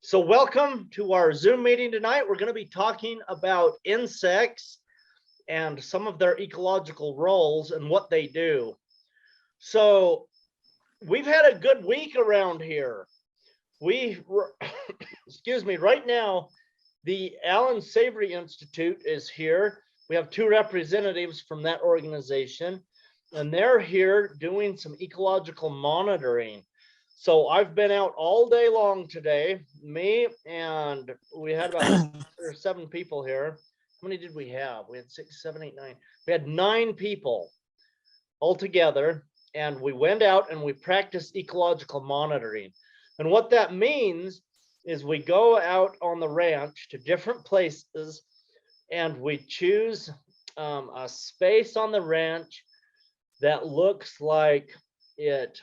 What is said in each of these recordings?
So welcome to our Zoom meeting tonight. We're going to be talking about insects and some of their ecological roles and what they do. So we've had a good week around here. Excuse me, right now, the Allen Savory Institute is here. We have two representatives from that organization, and they're here doing some ecological monitoring. So I've been out all day long today, and we had about 6 or 7 people here. How many did we have? We had 6, 7, 8, 9. We had 9 people all together, and we went out and we practiced ecological monitoring. And what that means is we go out on the ranch to different places and we choose a space on the ranch that looks like it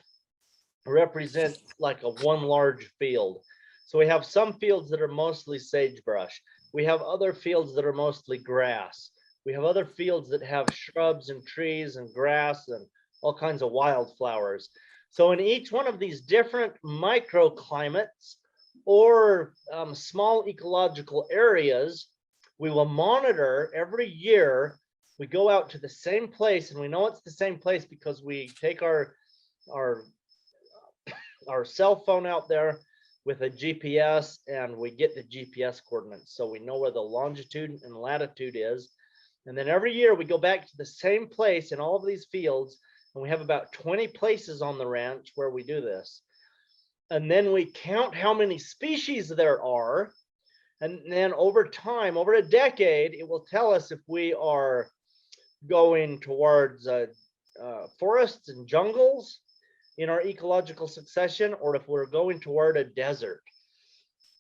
represent like a one large field. So we have some fields that are mostly sagebrush. We have other fields that are mostly grass. We have other fields that have shrubs and trees and grass and all kinds of wildflowers. So in each one of these different microclimates or small ecological areas, we will monitor every year. We go out to the same place, and we know it's the same place because we take our cell phone out there with a GPS, and we get the GPS coordinates, so we know where the longitude and latitude is. And then every year we go back to the same place in all of these fields, and we have about 20 places on the ranch where we do this. And then we count how many species there are, and then over time, over a decade, it will tell us if we are going towards forests and jungles in our ecological succession, or if we're going toward a desert.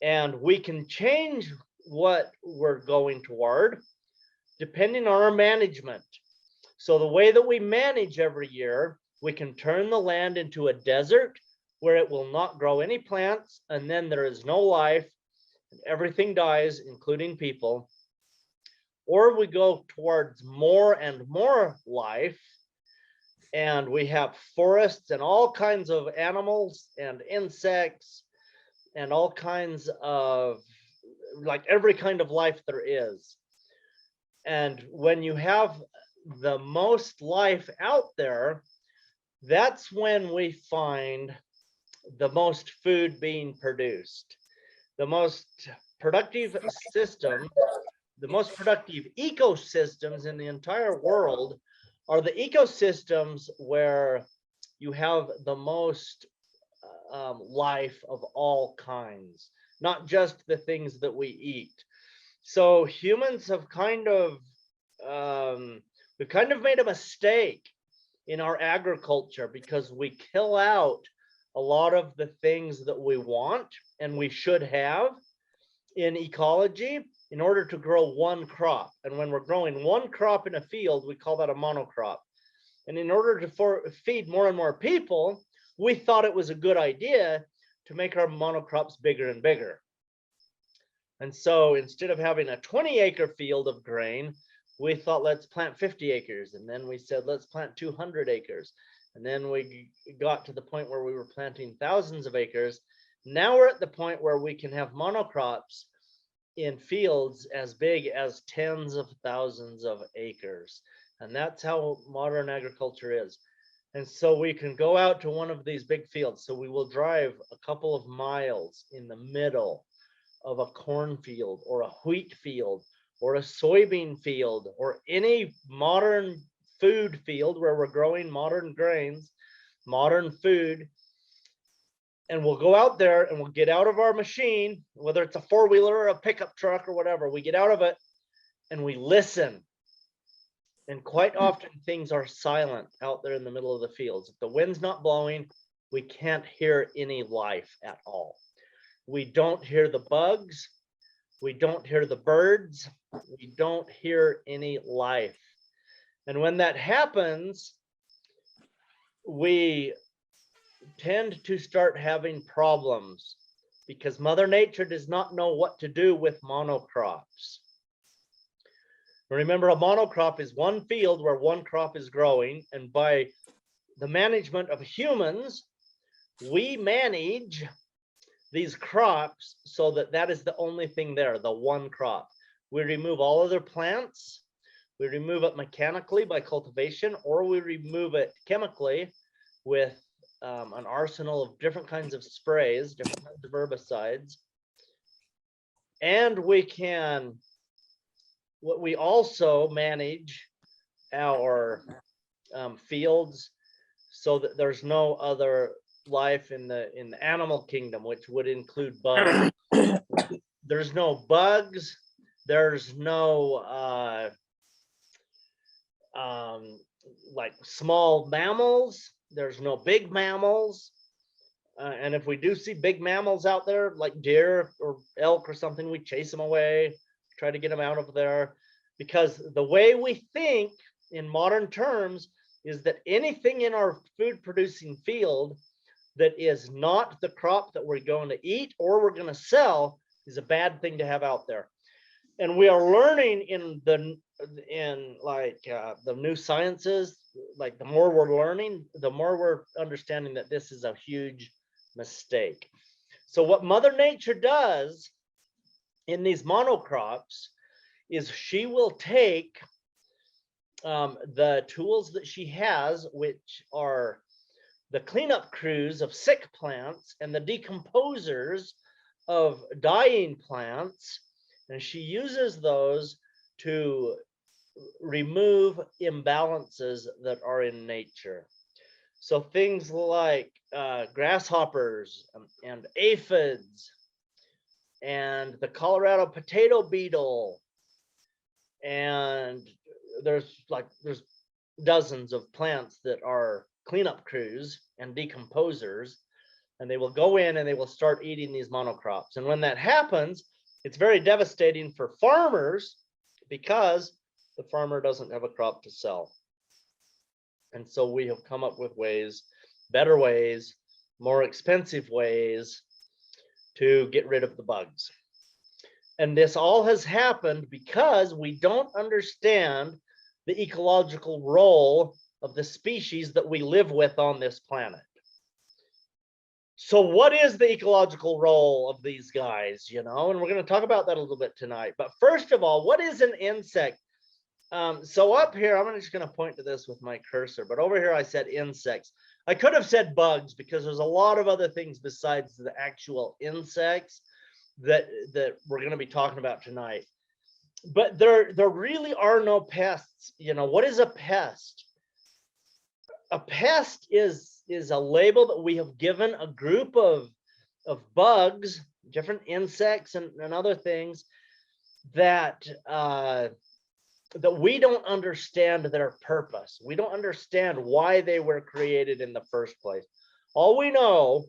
And we can change what we're going toward depending on our management. So the way that we manage every year, we can turn the land into a desert where it will not grow any plants, and then there is no life and everything dies, including people. Or we go towards more and more life, and we have forests and all kinds of animals and insects and all kinds of, like, every kind of life there is. And when you have the most life out there, that's when we find the most food being produced. The most productive system, the most productive ecosystems in the entire world are the ecosystems where you have the most life of all kinds, not just the things that we eat. So humans have we kind of made a mistake in our agriculture because we kill out a lot of the things that we want and we should have in ecology in order to grow one crop. And when we're growing one crop in a field, we call that a monocrop. And in order to feed more and more people, we thought it was a good idea to make our monocrops bigger and bigger. And so instead of having a 20-acre field of grain, we thought, let's plant 50 acres. And then we said, let's plant 200 acres. And then we got to the point where we were planting thousands of acres. Now we're at the point where we can have monocrops in fields as big as tens of thousands of acres. And that's how modern agriculture is. And so we can go out to one of these big fields. So we will drive a couple of miles in the middle of a cornfield or a wheat field or a soybean field or any modern food field where we're growing modern grains, modern food. And we'll go out there and we'll get out of our machine, whether it's a 4-wheeler or a pickup truck or whatever, we get out of it and we listen. And quite often things are silent out there in the middle of the fields. If the wind's not blowing, we can't hear any life at all. We don't hear the bugs. We don't hear the birds. We don't hear any life. And when that happens, we tend to start having problems because Mother Nature does not know what to do with monocrops. Remember, a monocrop is one field where one crop is growing, and by the management of humans, we manage these crops so that that is the only thing there, the one crop. We remove all other plants. We remove it mechanically by cultivation, or we remove it chemically with an arsenal of different kinds of sprays, different kinds of herbicides. And we also manage our fields so that there's no other life in the animal kingdom, which would include bugs. There's no bugs. There's no like small mammals. There's no big mammals. And if we do see big mammals out there, like deer or elk or something, we chase them away, try to get them out of there. Because the way we think in modern terms is that anything in our food producing field that is not the crop that we're going to eat or we're going to sell is a bad thing to have out there. And we are learning in the new sciences, like the more we're learning, the more we're understanding that this is a huge mistake. So what Mother Nature does in these monocrops is she will take the tools that she has, which are the cleanup crews of sick plants and the decomposers of dying plants, and she uses those to remove imbalances that are in nature. So things like grasshoppers and aphids and the Colorado potato beetle, and there's dozens of plants that are cleanup crews and decomposers, and they will go in and they will start eating these monocrops. And when that happens, it's very devastating for farmers because the farmer doesn't have a crop to sell. And so we have come up with ways, better ways, more expensive ways to get rid of the bugs. And this all has happened because we don't understand the ecological role of the species that we live with on this planet. So what is the ecological role of these guys, And we're going to talk about that a little bit tonight. But first of all, what is an insect? So up here, I'm just going to point to this with my cursor, but over here I said insects. I could have said bugs because there's a lot of other things besides the actual insects that we're going to be talking about tonight. But there really are no pests. What is a pest? A pest is a label that we have given a group of bugs, different insects and other things that we don't understand their purpose. We don't understand why they were created in the first place. All we know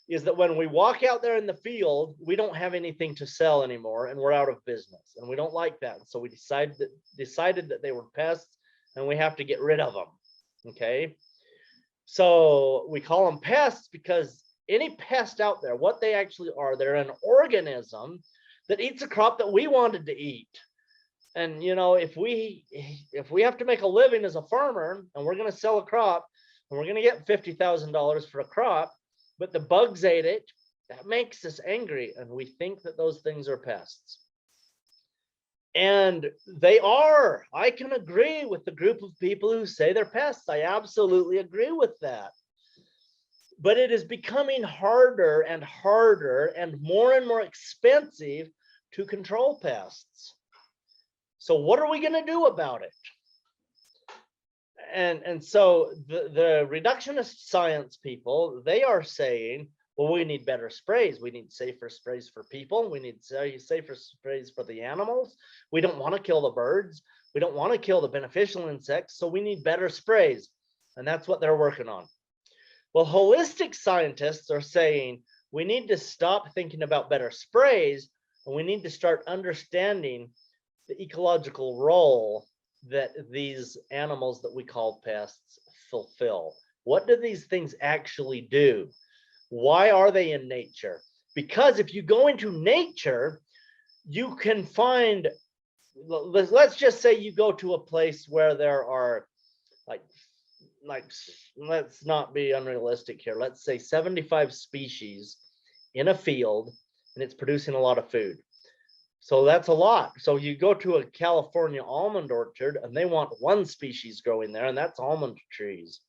is that when we walk out there in the field, we don't have anything to sell anymore and we're out of business, and we don't like that. And so we decided that they were pests and we have to get rid of them. Okay. So we call them pests because any pest out there, what they actually are, they're an organism that eats a crop that we wanted to eat. And if we have to make a living as a farmer and we're going to sell a crop and we're going to get $50,000 for a crop, but the bugs ate it, that makes us angry, and we think that those things are pests. And they are. I can agree with the group of people who say they're pests. I absolutely agree with that. But it is becoming harder and harder and more expensive to control pests. So what are we going to do about it? And so the reductionist science people, they are saying, well, we need better sprays. We need safer sprays for people. We need safer sprays for the animals. We don't want to kill the birds. We don't want to kill the beneficial insects. So we need better sprays. And that's what they're working on. Well, holistic scientists are saying we need to stop thinking about better sprays, and we need to start understanding the ecological role that these animals that we call pests fulfill. What do these things actually do? Why are they in nature? Because if you go into nature, you can find, let's just say you go to a place where there are like let's not be unrealistic here. Let's say 75 species in a field and it's producing a lot of food. So that's a lot. So you go to a California almond orchard and they want one species growing there, and that's almond trees.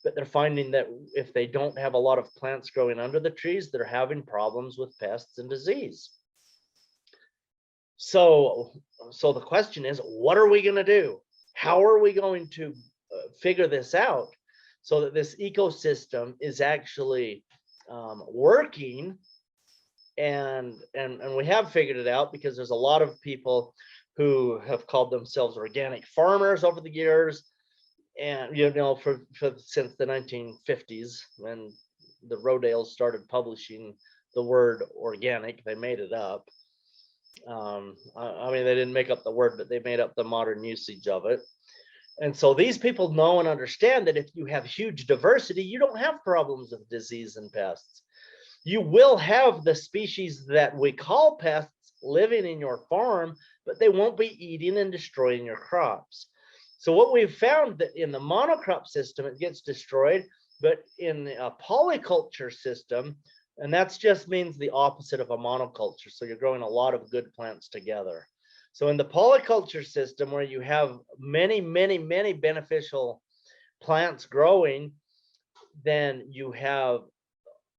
But they're finding that if they don't have a lot of plants growing under the trees, they're having problems with pests and disease. So the question is, what are we going to do? How are we going to figure this out so that this ecosystem is actually working? And we have figured it out, because there's a lot of people who have called themselves organic farmers over the years, and since the 1950s, when the Rodales started publishing the word organic. They made it up. I mean, they didn't make up the word, but they made up the modern usage of it. And so these people know and understand that if you have huge diversity, you don't have problems with disease and pests. You will have the species that we call pests living in your farm, but they won't be eating and destroying your crops. So what we've found that in the monocrop system, it gets destroyed, but in a polyculture system, and that just means the opposite of a monoculture. So you're growing a lot of good plants together. So in the polyculture system, where you have many, many, many beneficial plants growing, then you have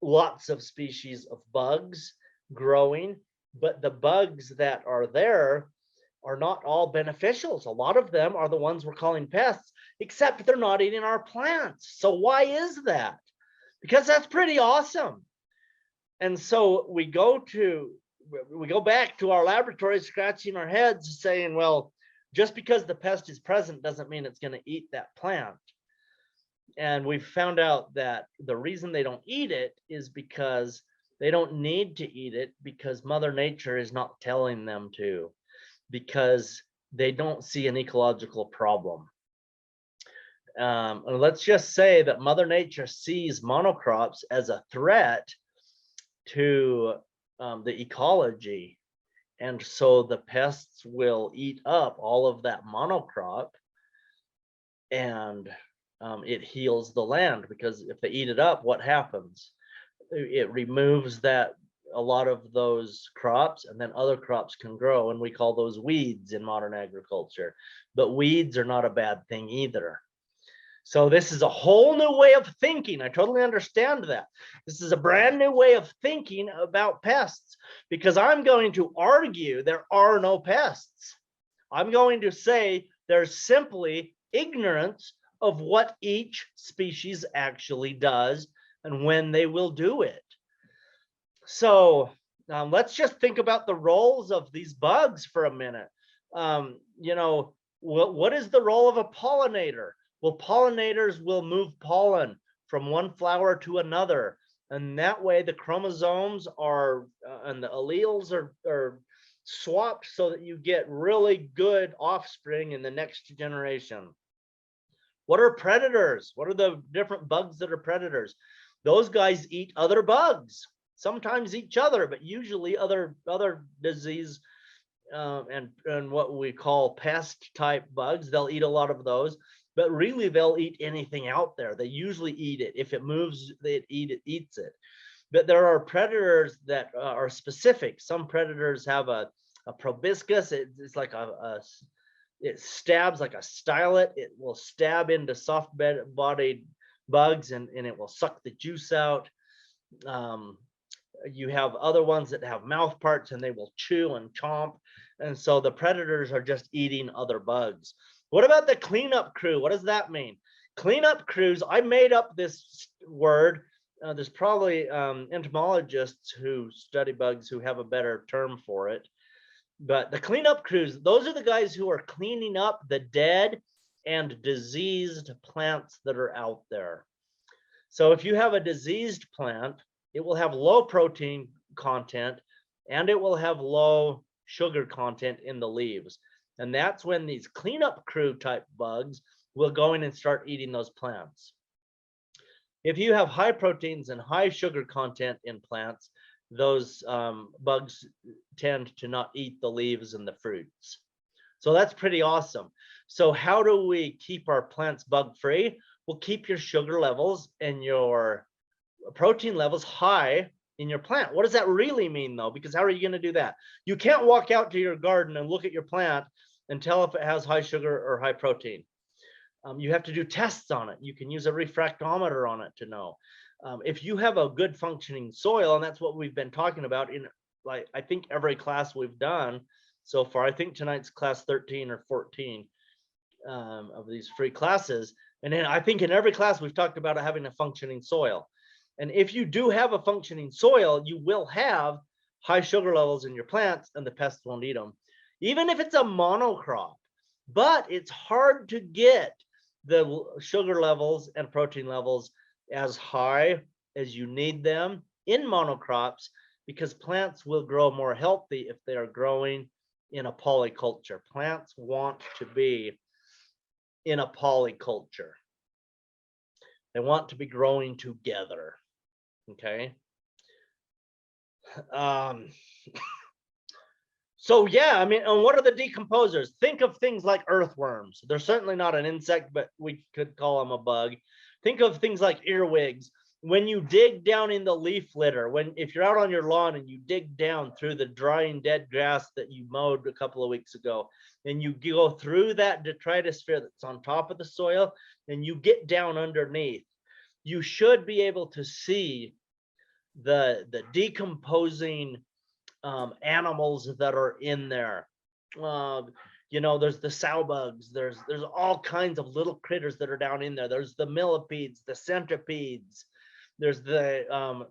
lots of species of bugs growing, but the bugs that are there are not all beneficials. A lot of them are the ones we're calling pests, except they're not eating our plants. So why is that? Because that's pretty awesome. And so we go back to our laboratory scratching our heads saying, well, just because the pest is present doesn't mean it's going to eat that plant. And we found out that the reason they don't eat it is because they don't need to eat it, because Mother Nature is not telling them to, because they don't see an ecological problem. And let's just say that Mother Nature sees monocrops as a threat to the ecology. And so the pests will eat up all of that monocrop, and it heals the land, because if they eat it up, what happens? It removes a lot of those crops, and then other crops can grow, and we call those weeds in modern agriculture. But weeds are not a bad thing either. So this is a whole new way of thinking. I totally understand that. This is a brand new way of thinking about pests, because I'm going to argue there are no pests. I'm going to say there's simply ignorance of what each species actually does and when they will do it. So let's just think about the roles of these bugs for a minute. What is the role of a pollinator? Well, pollinators will move pollen from one flower to another, and that way the chromosomes are and the alleles are swapped so that you get really good offspring in the next generation. What are predators? What are the different bugs that are predators? Those guys eat other bugs, sometimes each other, but usually other disease and what we call pest type bugs. They'll eat a lot of those, but really they'll eat anything out there. They usually eat it. If it moves, they eats it. But there are predators that are specific. Some predators have a proboscis. It's like it stabs like a stylet. It will stab into soft-bodied bugs, and it will suck the juice out. You have other ones that have mouth parts, and they will chew and chomp. And so the predators are just eating other bugs. What about the cleanup crew? What does that mean? Cleanup crews, I made up this word. There's probably entomologists who study bugs who have a better term for it. But the cleanup crews, those are the guys who are cleaning up the dead and diseased plants that are out there. So if you have a diseased plant, it will have low protein content, and it will have low sugar content in the leaves. And that's when these cleanup crew type bugs will go in and start eating those plants. If you have high proteins and high sugar content in plants, those bugs tend to not eat the leaves and the fruits. So that's pretty awesome. So how do we keep our plants bug free? Well, keep your sugar levels and your protein levels high in your plant. What does that really mean though? Because how are you going to do that? You can't walk out to your garden and look at your plant and tell if it has high sugar or high protein. You have to do tests on it. You can use a refractometer on it to know. If you have a good functioning soil, and that's what we've been talking about in, like, I think every class we've done so far. I think tonight's class 13 or 14 of these free classes. And then I think in every class we've talked about having a functioning soil. And if you do have a functioning soil, you will have high sugar levels in your plants and the pests won't eat them, even if it's a monocrop. But it's hard to get the sugar levels and protein levels as high as you need them in monocrops, because plants will grow more healthy if they are growing in a polyculture. Plants want to be in a polyculture. They want to be growing together. Okay. So yeah, I mean, and what are the decomposers? Think of things like earthworms. They're certainly not an insect, but we could call them a bug. Think of things like earwigs. When you dig down in the leaf litter, if you're out on your lawn and you dig down through the drying dead grass that you mowed a couple of weeks ago, and you go through that detritus sphere that's on top of the soil, and you get down underneath, you should be able to see the decomposing animals that are in there. You know, there's the sow bugs, there's all kinds of little critters that are down in there. There's the millipedes, the centipedes, there's the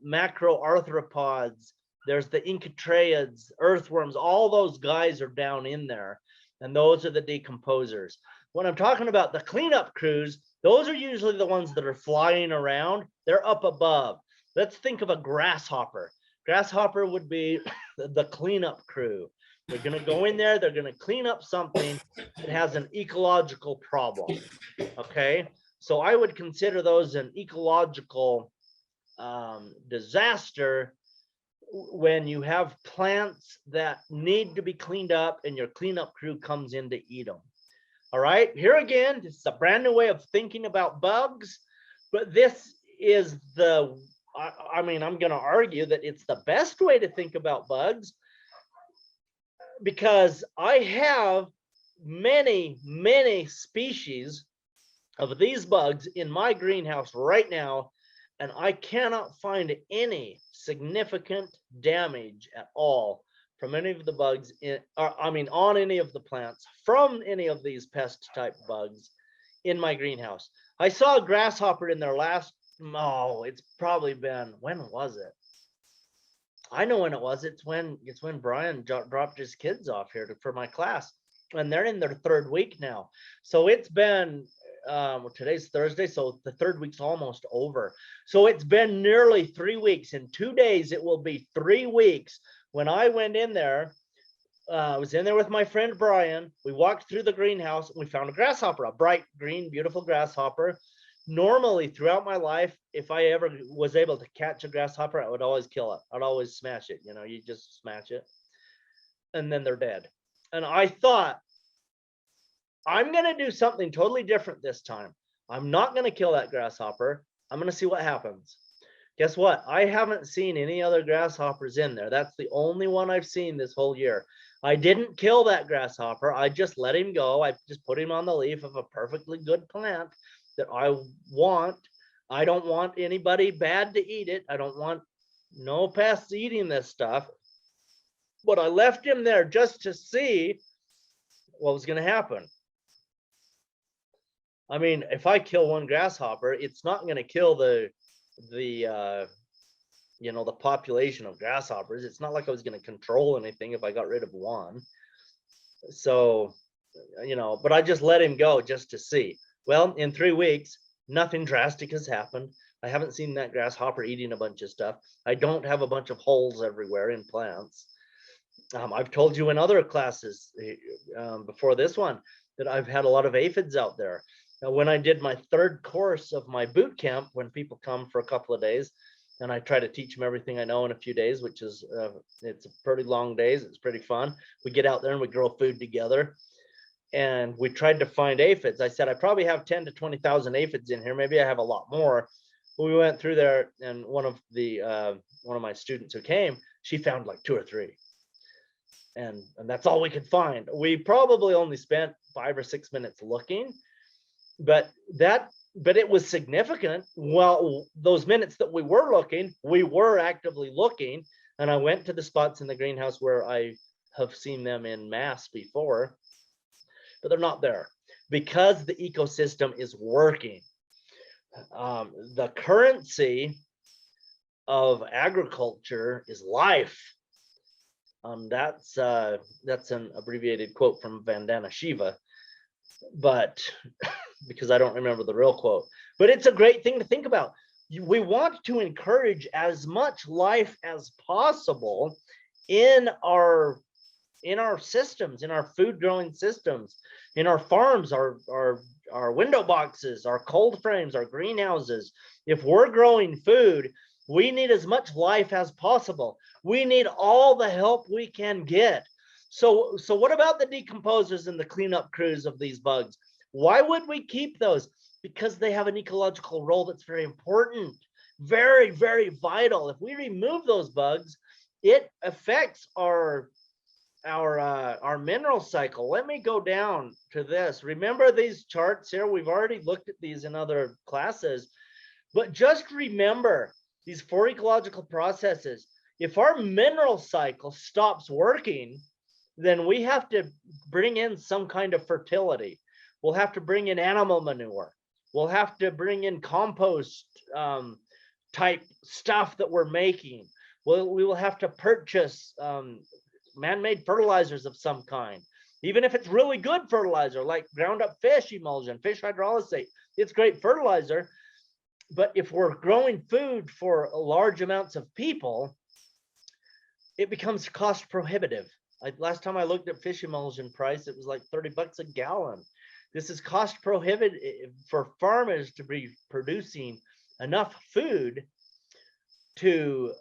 macroarthropods, there's the incatraids, earthworms. All those guys are down in there, and those are the decomposers. When I'm talking about the cleanup crews, those are usually the ones that are flying around. They're up above. Let's think of a grasshopper. Grasshopper would be the cleanup crew. They're going to go in there. They're going to clean up something that has an ecological problem. Okay. So I would consider those an ecological disaster when you have plants that need to be cleaned up and your cleanup crew comes in to eat them. All right. Here again, this is a brand new way of thinking about bugs, but this is I mean, I'm going to argue that it's the best way to think about bugs, because I have many, many species of these bugs in my greenhouse right now, and I cannot find any significant damage at all from any of the bugs on any of the plants from any of these pest type bugs in my greenhouse. I saw a grasshopper in there it's probably been, when was it? I know when it was. It's when Brian dropped his kids off here for my class, and they're in their third week now. So it's been, today's Thursday, so the third week's almost over. So it's been nearly 3 weeks. In 2 days, it will be 3 weeks. When I went in there, I was in there with my friend Brian. We walked through the greenhouse and we found a grasshopper, a bright green, beautiful grasshopper. Normally throughout my life, if I ever was able to catch a grasshopper, I would always kill it. I'd always smash it. You know, you just smash it and then they're dead. And I thought, I'm going to do something totally different this time. I'm not going to kill that grasshopper. I'm going to see what happens. Guess what? I haven't seen any other grasshoppers in there. That's the only one I've seen this whole year. I didn't kill that grasshopper. I just let him go. I just put him on the leaf of a perfectly good plant that I want. I don't want anybody bad to eat it. I don't want no pests eating this stuff. But I left him there just to see what was going to happen. I mean, if I kill one grasshopper, it's not going to kill the population of grasshoppers. It's not like I was going to control anything if I got rid of one. So, but I just let him go just to see. Well, in 3 weeks, nothing drastic has happened. I haven't seen that grasshopper eating a bunch of stuff. I don't have a bunch of holes everywhere in plants. I've told you in other classes before this one that I've had a lot of aphids out there. Now, when I did my third course of my boot camp, when people come for a couple of days, and I try to teach them everything I know in a few days, which is, it's pretty long days. It's pretty fun. We get out there and we grow food together. And we tried to find aphids. I said, I probably have 10 to 20,000 aphids in here. Maybe I have a lot more. We went through there, and one of my students who came, she found like 2 or 3. And that's all we could find. We probably only spent 5 or 6 minutes looking, but it was significant. Well, those minutes that we were looking, we were actively looking, and I went to the spots in the greenhouse where I have seen them in mass before, but they're not there because the ecosystem is working. The currency of agriculture is life. That's an abbreviated quote from Vandana Shiva, but because I don't remember the real quote, but it's a great thing to think about. We want to encourage as much life as possible in our systems, in our food growing systems, in our farms, our window boxes, our cold frames, our greenhouses. If we're growing food, we need as much life as possible. We need all the help we can get. So what about the decomposers and the cleanup crews of these bugs? Why would we keep those? Because they have an ecological role that's very important, very, very vital. If we remove those bugs, it affects our mineral cycle. Let me go down to this. Remember these charts here? We've already looked at these in other classes, but just remember these 4 ecological processes. If our mineral cycle stops working, then we have to bring in some kind of fertility. We'll have to bring in animal manure. We'll have to bring in compost type stuff that we're making. We will have to purchase man-made fertilizers of some kind. Even if it's really good fertilizer, like ground up fish emulsion, fish hydrolysate, it's great fertilizer. But if we're growing food for large amounts of people, it becomes cost prohibitive. Last time I looked at fish emulsion price, it was like 30 bucks a gallon. This is cost prohibitive for farmers to be producing enough food to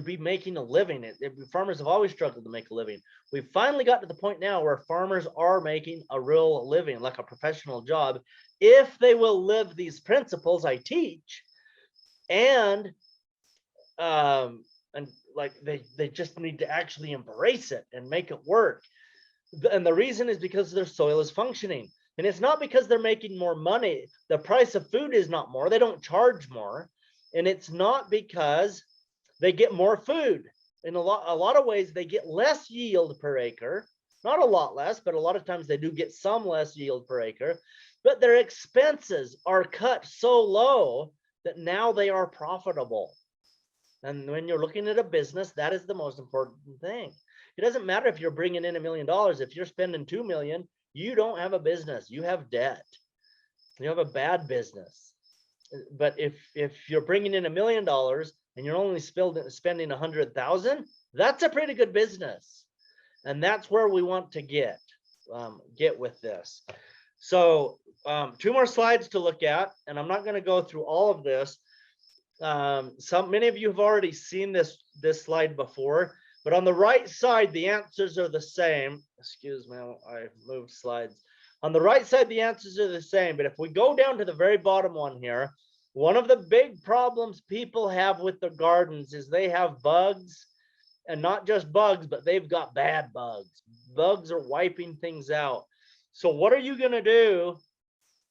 be making a living. Farmers have always struggled to make a living. We've finally got to the point now where farmers are making a real living, like a professional job, if they will live these principles I teach, and like they just need to actually embrace it and make it work. And the reason is because their soil is functioning, and it's not because they're making more money. The price of food is not more. They don't charge more, and it's not because they get more food. In a lot of ways, they get less yield per acre. Not a lot less, but a lot of times they do get some less yield per acre. But their expenses are cut so low that now they are profitable. And when you're looking at a business, that is the most important thing. It doesn't matter if you're bringing in $1 million. If you're spending $2 million, you don't have a business. You have debt. You have a bad business. But if you're bringing in $1 million and you're only spending 100,000, that's a pretty good business. And that's where we want to get with this. So 2 more slides to look at, and I'm not going to go through all of this. Many of you have already seen this slide before, but on the right side, the answers are the same. Excuse me, I moved slides. On the right side, the answers are the same, but if we go down to the very bottom one here, one of the big problems people have with their gardens is they have bugs, and not just bugs, but they've got bad bugs. Bugs are wiping things out. So what are you going to do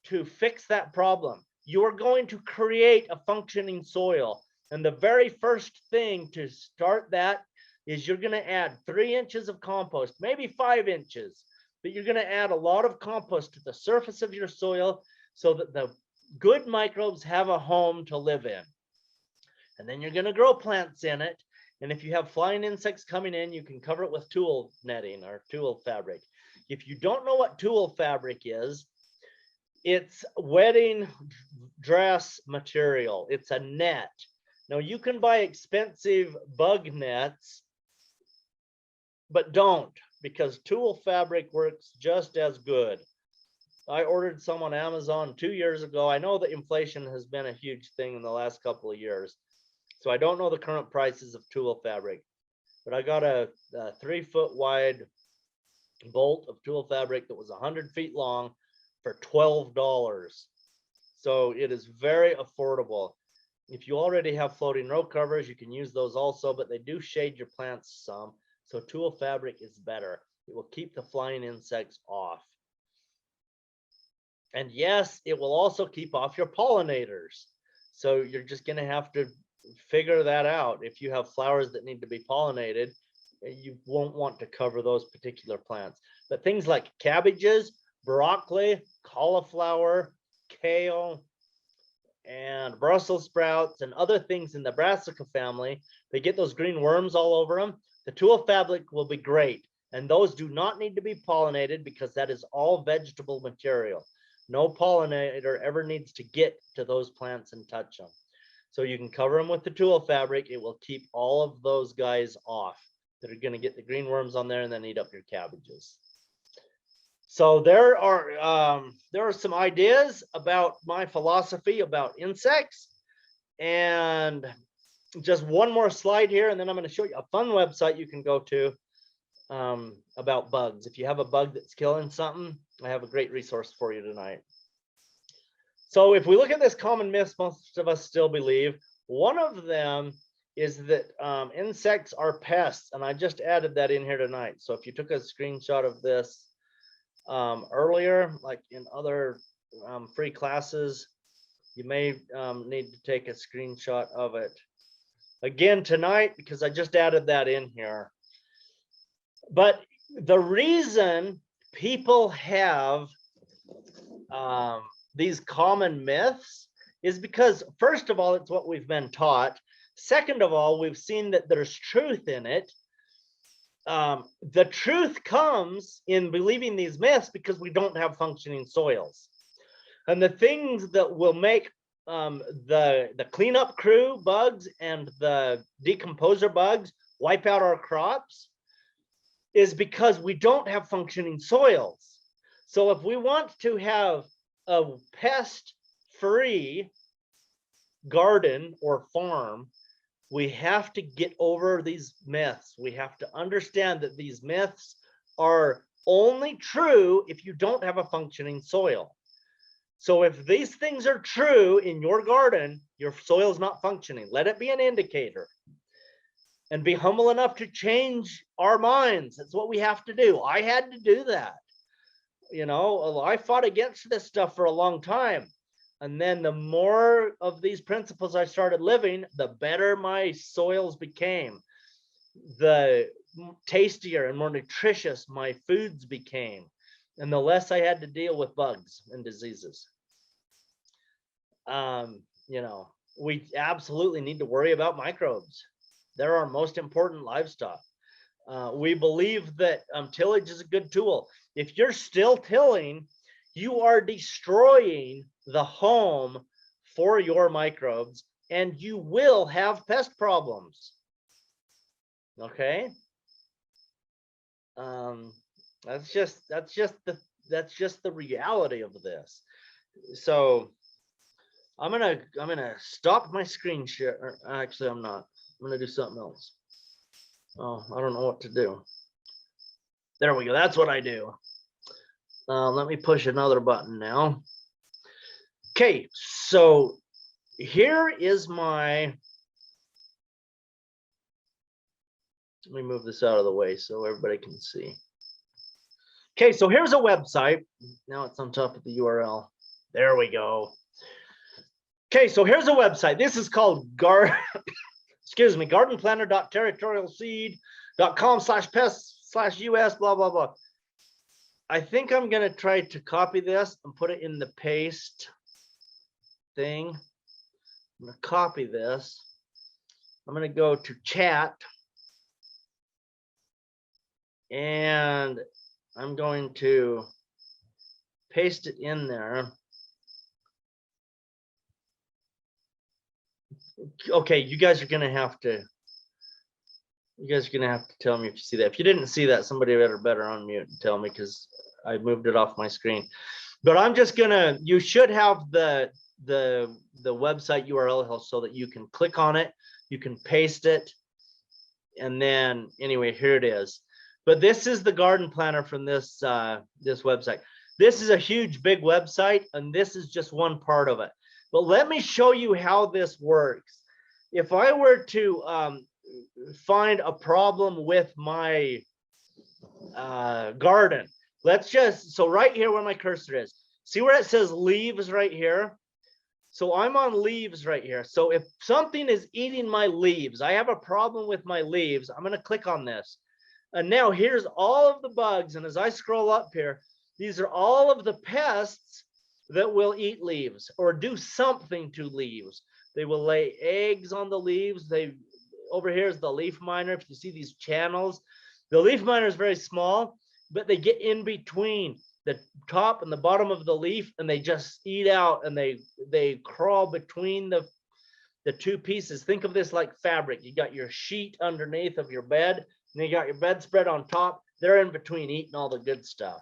to fix that problem? You're going to create a functioning soil. And the very first thing to start that is you're going to add 3 inches of compost, maybe 5 inches, but you're going to add a lot of compost to the surface of your soil so that the good microbes have a home to live in. And then you're going to grow plants in it. And if you have flying insects coming in, you can cover it with tulle netting or tulle fabric. If you don't know what tulle fabric is, it's wedding dress material. It's a net. Now you can buy expensive bug nets, but don't, because tulle fabric works just as good. I ordered some on Amazon 2 years ago. I know that inflation has been a huge thing in the last couple of years, so I don't know the current prices of tulle fabric, but I got a 3-foot wide bolt of tulle fabric that was 100 feet long for $12. So it is very affordable. If you already have floating row covers, you can use those also, but they do shade your plants some. So tulle fabric is better. It will keep the flying insects off. And yes, it will also keep off your pollinators. So you're just going to have to figure that out. If you have flowers that need to be pollinated, you won't want to cover those particular plants. But things like cabbages, broccoli, cauliflower, kale, and Brussels sprouts and other things in the brassica family, they get those green worms all over them. The tulle fabric will be great. And those do not need to be pollinated because that is all vegetable material. No pollinator ever needs to get to those plants and touch them. So you can cover them with the tulle fabric. It will keep all of those guys off that are going to get the green worms on there and then eat up your cabbages. So there are some ideas about my philosophy about insects. And just one more slide here, and then I'm going to show you a fun website you can go to about bugs. If you have a bug that's killing something, I have a great resource for you tonight. So if we look at this common myth most of us still believe, one of them is that insects are pests, and I just added that in here tonight. So if you took a screenshot of this earlier, like in other free classes, you may need to take a screenshot of it again tonight because I just added that in here. But the reason people have these common myths is because, first of all, it's what we've been taught. Second of all, we've seen that there's truth in it. The truth comes in believing these myths because we don't have functioning soils. And the things that will make the cleanup crew bugs and the decomposer bugs wipe out our crops is because we don't have functioning soils. So if we want to have a pest-free garden or farm, we have to get over these myths. We have to understand that these myths are only true if you don't have a functioning soil. So if these things are true in your garden, your soil is not functioning. Let it be an indicator. And be humble enough to change our minds. That's what we have to do. I had to do that. You know, I fought against this stuff for a long time. And then the more of these principles I started living, the better my soils became. The tastier and more nutritious my foods became. And the less I had to deal with bugs and diseases. You know, we absolutely need to worry about microbes. They're our most important livestock. We believe that tillage is a good tool. If you're still tilling, you are destroying the home for your microbes, and you will have pest problems. Okay, that's just the reality of this. So I'm gonna stop my screen share. Actually, I'm not. I'm gonna do something else. Oh, I don't know what to do. There we go. That's what I do. Let me push another button now. Okay, so here is my. Let me move this out of the way so everybody can see. Okay, so here's a website. Now it's on top of the URL. There we go. Okay, so here's a website. This is called gardenplanner.territorialseed.com/pests/US, blah, blah, blah. I think I'm going to try to copy this and put it in the paste thing. I'm going to copy this. I'm going to go to chat. And I'm going to paste it in there. Okay, you guys are gonna have to tell me if you see that. If you didn't see that, somebody better unmute and tell me because I moved it off my screen. But I'm just gonna, you should have the website URL so that you can click on it, you can paste it, and then anyway, here it is. But this is the garden planner from this this website. This is a huge, big website, and this is just one part of it. But let me show you how this works. If I were to find a problem with my garden, so right here where my cursor is, see where it says leaves right here? So I'm on leaves right here. So if something is eating my leaves, I have a problem with my leaves, I'm going to click on this. And now here's all of the bugs. And as I scroll up here, these are all of the pests that will eat leaves or do something to leaves. They will lay eggs on the leaves. Over here is the leaf miner. If you see these channels, the leaf miner is very small, but they get in between the top and the bottom of the leaf, and they just eat out, and they crawl between the two pieces. Think of this like fabric. You got your sheet underneath of your bed, and you got your bedspread on top. They're in between eating all the good stuff.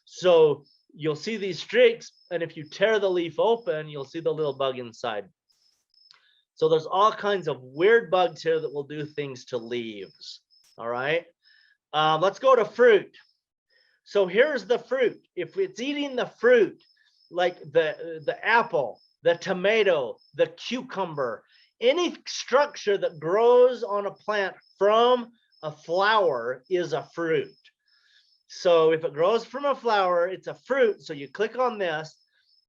So you'll see these streaks, and if you tear the leaf open, you'll see the little bug inside. So there's all kinds of weird bugs here that will do things to leaves. All right, let's go to fruit. So here's the fruit. If it's eating the fruit, like the apple, the tomato, the cucumber, any structure that grows on a plant from a flower is a fruit. So if it grows from a flower, it's a fruit. So you click on this,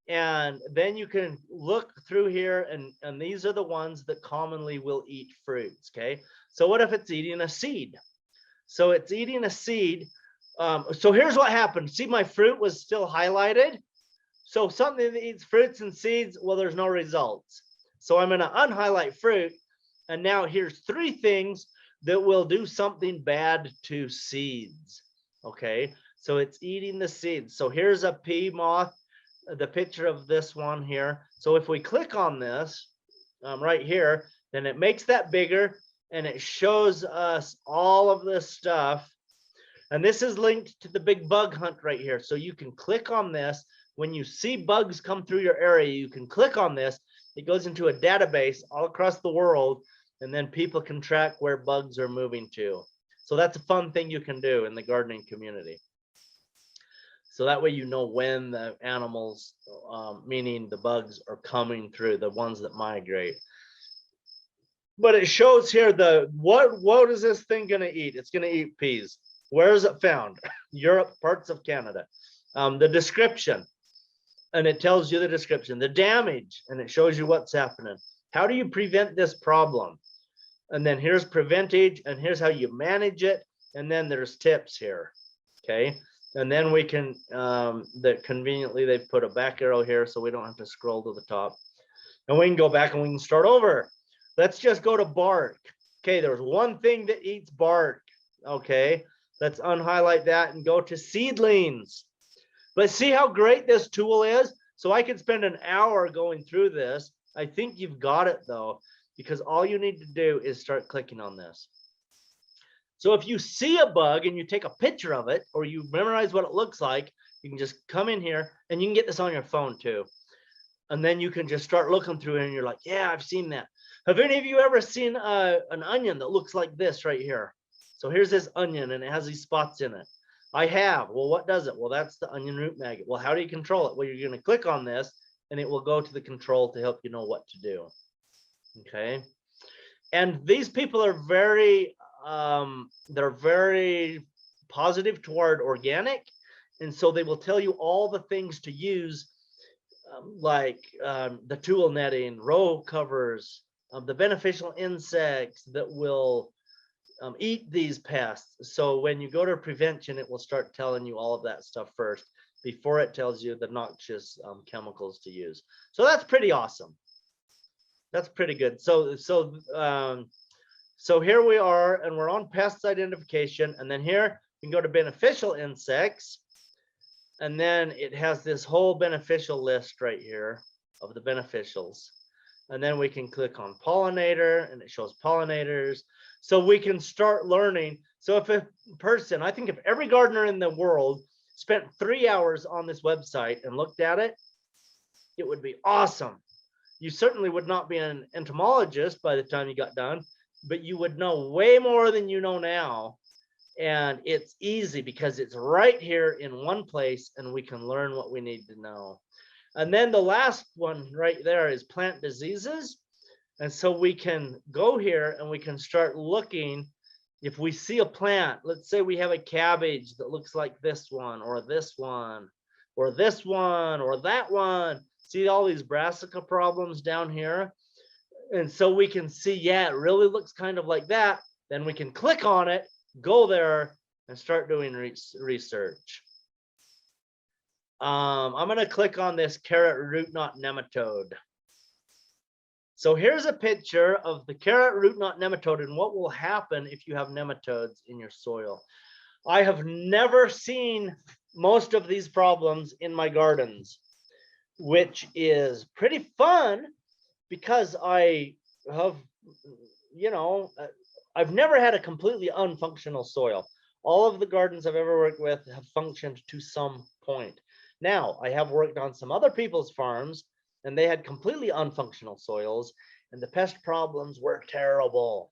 and then you can look through here, and these are the ones that commonly will eat fruits. Okay. So what if it's eating a seed? So it's eating a seed. So here's what happened. See, my fruit was still highlighted. So something that eats fruits and seeds, well, there's no results. So I'm going to unhighlight fruit. And now here's 3 things that will do something bad to seeds. Okay, so it's eating the seeds. So here's a pea moth, the picture of this one here. So if we click on this right here, then it makes that bigger, and it shows us all of this stuff. And this is linked to the big bug hunt right here. So you can click on this. When you see bugs come through your area, you can click on this. It goes into a database all across the world, and then people can track where bugs are moving to. So that's a fun thing you can do in the gardening community. So that way you know when the animals, meaning the bugs, are coming through, the ones that migrate. But it shows here what is this thing going to eat? It's going to eat peas. Where is it found? Europe, parts of Canada. The description, and it tells you the description. The damage, and it shows you what's happening. How do you prevent this problem? And then here's preventage, and here's how you manage it. And then there's tips here. Okay. And then we can, that conveniently they've put a back arrow here so we don't have to scroll to the top. And we can go back and we can start over. Let's just go to bark. Okay, there's one thing that eats bark. Okay, let's unhighlight that and go to seedlings. But see how great this tool is? So I could spend an hour going through this. I think you've got it though, because all you need to do is start clicking on this. So if you see a bug and you take a picture of it, or you memorize what it looks like, you can just come in here, and you can get this on your phone too. And then you can just start looking through it, and you're like, yeah, I've seen that. Have any of you ever seen an onion that looks like this right here? So here's this onion, and it has these spots in it. I have. Well, what does it? Well, that's the onion root maggot. Well, how do you control it? Well, you're going to click on this, and it will go to the control to help you know what to do. Okay. And these people are they're very positive toward organic. And so they will tell you all the things to use, like the tool netting, row covers, the beneficial insects that will eat these pests. So when you go to prevention, it will start telling you all of that stuff first before it tells you the noxious chemicals to use. So that's pretty awesome. That's pretty good. So here we are, and we're on pest identification, and then here you can go to beneficial insects, and then it has this whole beneficial list right here of the beneficials. And then we can click on pollinator, and it shows pollinators. So we can start learning. So if a person, I think if every gardener in the world spent 3 hours on this website and looked at it, it would be awesome. You certainly would not be an entomologist by the time you got done, but you would know way more than you know now And it's easy because it's right here in one place and we can learn what we need to know. And then the last one right there is plant diseases. And so we can go here and we can start looking. If we see a plant, let's say we have a cabbage that looks like this one, or this one, or this one, or that one. See all these brassica problems down here? And so we can see, yeah, it really looks kind of like that. Then we can click on it, go there, and start doing research. I'm going to click on this carrot root knot nematode. So here's a picture of the carrot root knot nematode and what will happen if you have nematodes in your soil. I have never seen most of these problems in my gardens, which is pretty fun because I have, I've never had a completely unfunctional soil. All of the gardens I've ever worked with have functioned to some point. Now, I have worked on some other people's farms and they had completely unfunctional soils and the pest problems were terrible.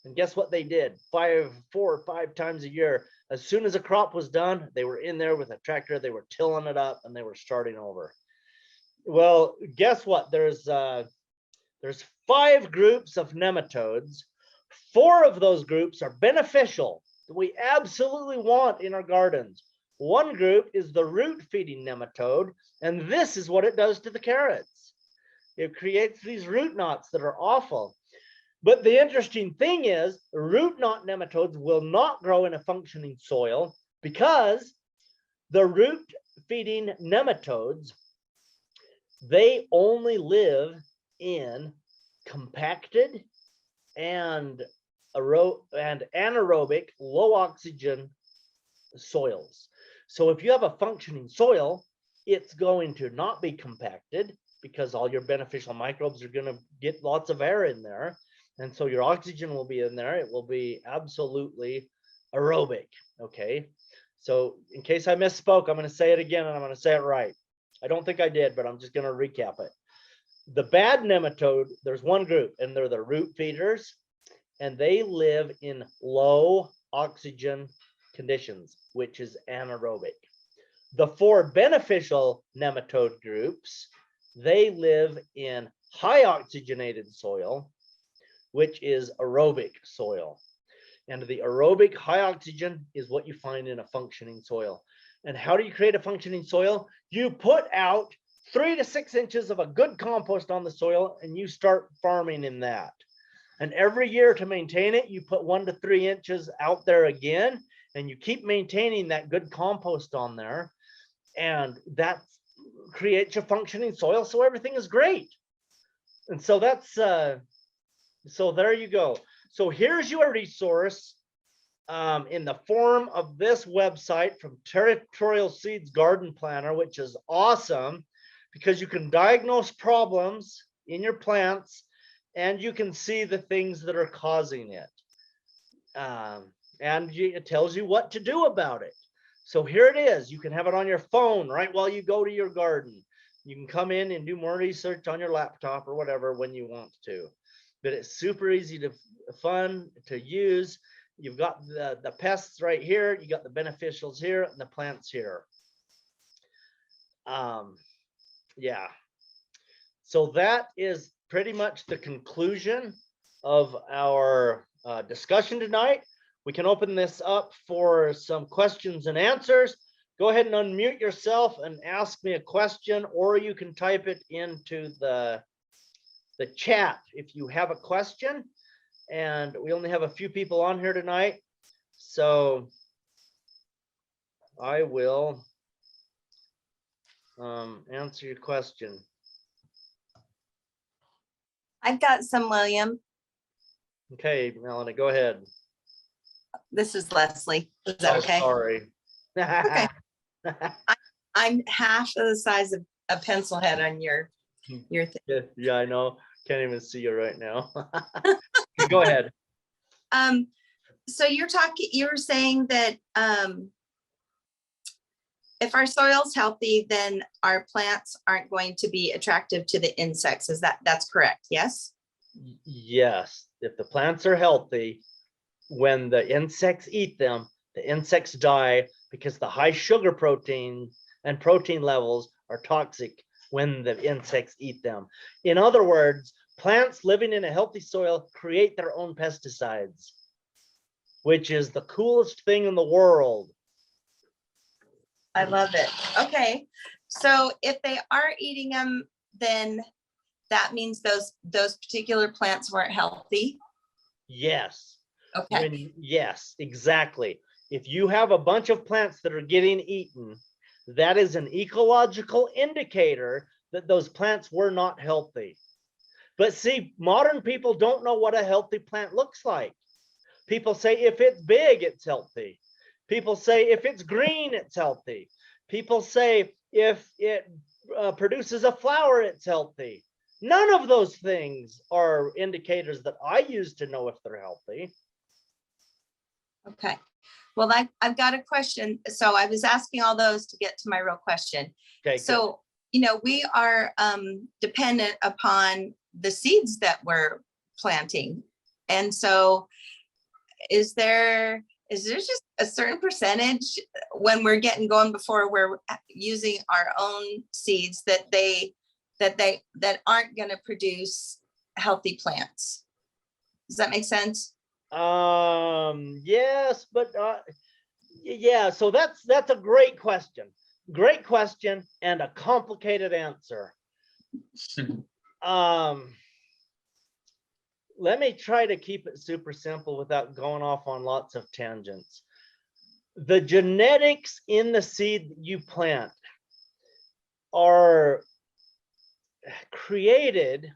And guess what they did? 4 or 5 times a year, as soon as a crop was done, they were in there with a tractor, they were tilling it up and they were starting over. Well, guess what? There's 5 groups of nematodes. 4 of those groups are beneficial that we absolutely want in our gardens. One group is the root feeding nematode, and this is what it does to the carrots. It creates these root knots that are awful. But the interesting thing is, root knot nematodes will not grow in a functioning soil because the root feeding nematodes, they only live in compacted and anaerobic low oxygen soils. So if you have a functioning soil, it's going to not be compacted because all your beneficial microbes are going to get lots of air in there. And so your oxygen will be in there. It will be absolutely aerobic. Okay. So in case I misspoke, I'm going to say it again and I'm going to say it right. I don't think I did, but I'm just going to recap it. The bad nematode, there's one group and they're the root feeders and they live in low oxygen conditions, which is anaerobic. The 4 beneficial nematode groups, they live in high oxygenated soil, which is aerobic soil. And the aerobic high oxygen is what you find in a functioning soil. And how do you create a functioning soil? You put out 3 to 6 inches of a good compost on the soil and you start farming in that. And every year to maintain it, you put 1 to 3 inches out there again, and you keep maintaining that good compost on there. And that creates a functioning soil. So everything is great. And so that's, so there you go. So here's your resource in the form of this website from Territorial Seeds Garden Planner, which is awesome because you can diagnose problems in your plants and you can see the things that are causing it. And it tells you what to do about it. So here it is. You can have it on your phone right while you go to your garden. You can come in and do more research on your laptop or whatever when you want to. But it's super easy to fun to use. You've got the pests right here. You got the beneficials here and the plants here. Yeah. So that is pretty much the conclusion of our discussion tonight. We can open this up for some questions and answers. Go ahead and unmute yourself and ask me a question, or you can type it into the chat if you have a question. And we only have a few people on here tonight, so I will answer your question. I've got some, William. Okay, Melanie, go ahead. This is Leslie. Is that okay? Sorry. Okay. I'm half of the size of a pencil head on your thing. Yeah, I know. Can't even see you right now. Go ahead. So you were saying that if our soil's healthy, then our plants aren't going to be attractive to the insects. That's correct? Yes. Yes. If the plants are healthy, when the insects eat them, the insects die because the high sugar protein and protein levels are toxic when the insects eat them. In other words, plants living in a healthy soil create their own pesticides, which is the coolest thing in the world. I love it. Okay. So if they are eating them, then that means those particular plants weren't healthy. Yes. Okay. Yes, exactly. If you have a bunch of plants that are getting eaten, that is an ecological indicator that those plants were not healthy. But see, modern people don't know what a healthy plant looks like. People say if it's big, it's healthy. People say if it's green, it's healthy. People say if it produces a flower, it's healthy. None of those things are indicators that I use to know if they're healthy. Okay. Well, I've got a question. So I was asking all those to get to my real question. Okay, so, we are dependent upon the seeds that we're planting. And so is there just a certain percentage when we're getting going before we're using our own seeds that aren't going to produce healthy plants? Does that make sense? Yes, but yeah, so that's a great question and a complicated answer. Let me try to keep it super simple without going off on lots of tangents. The genetics in the seed that you plant are created,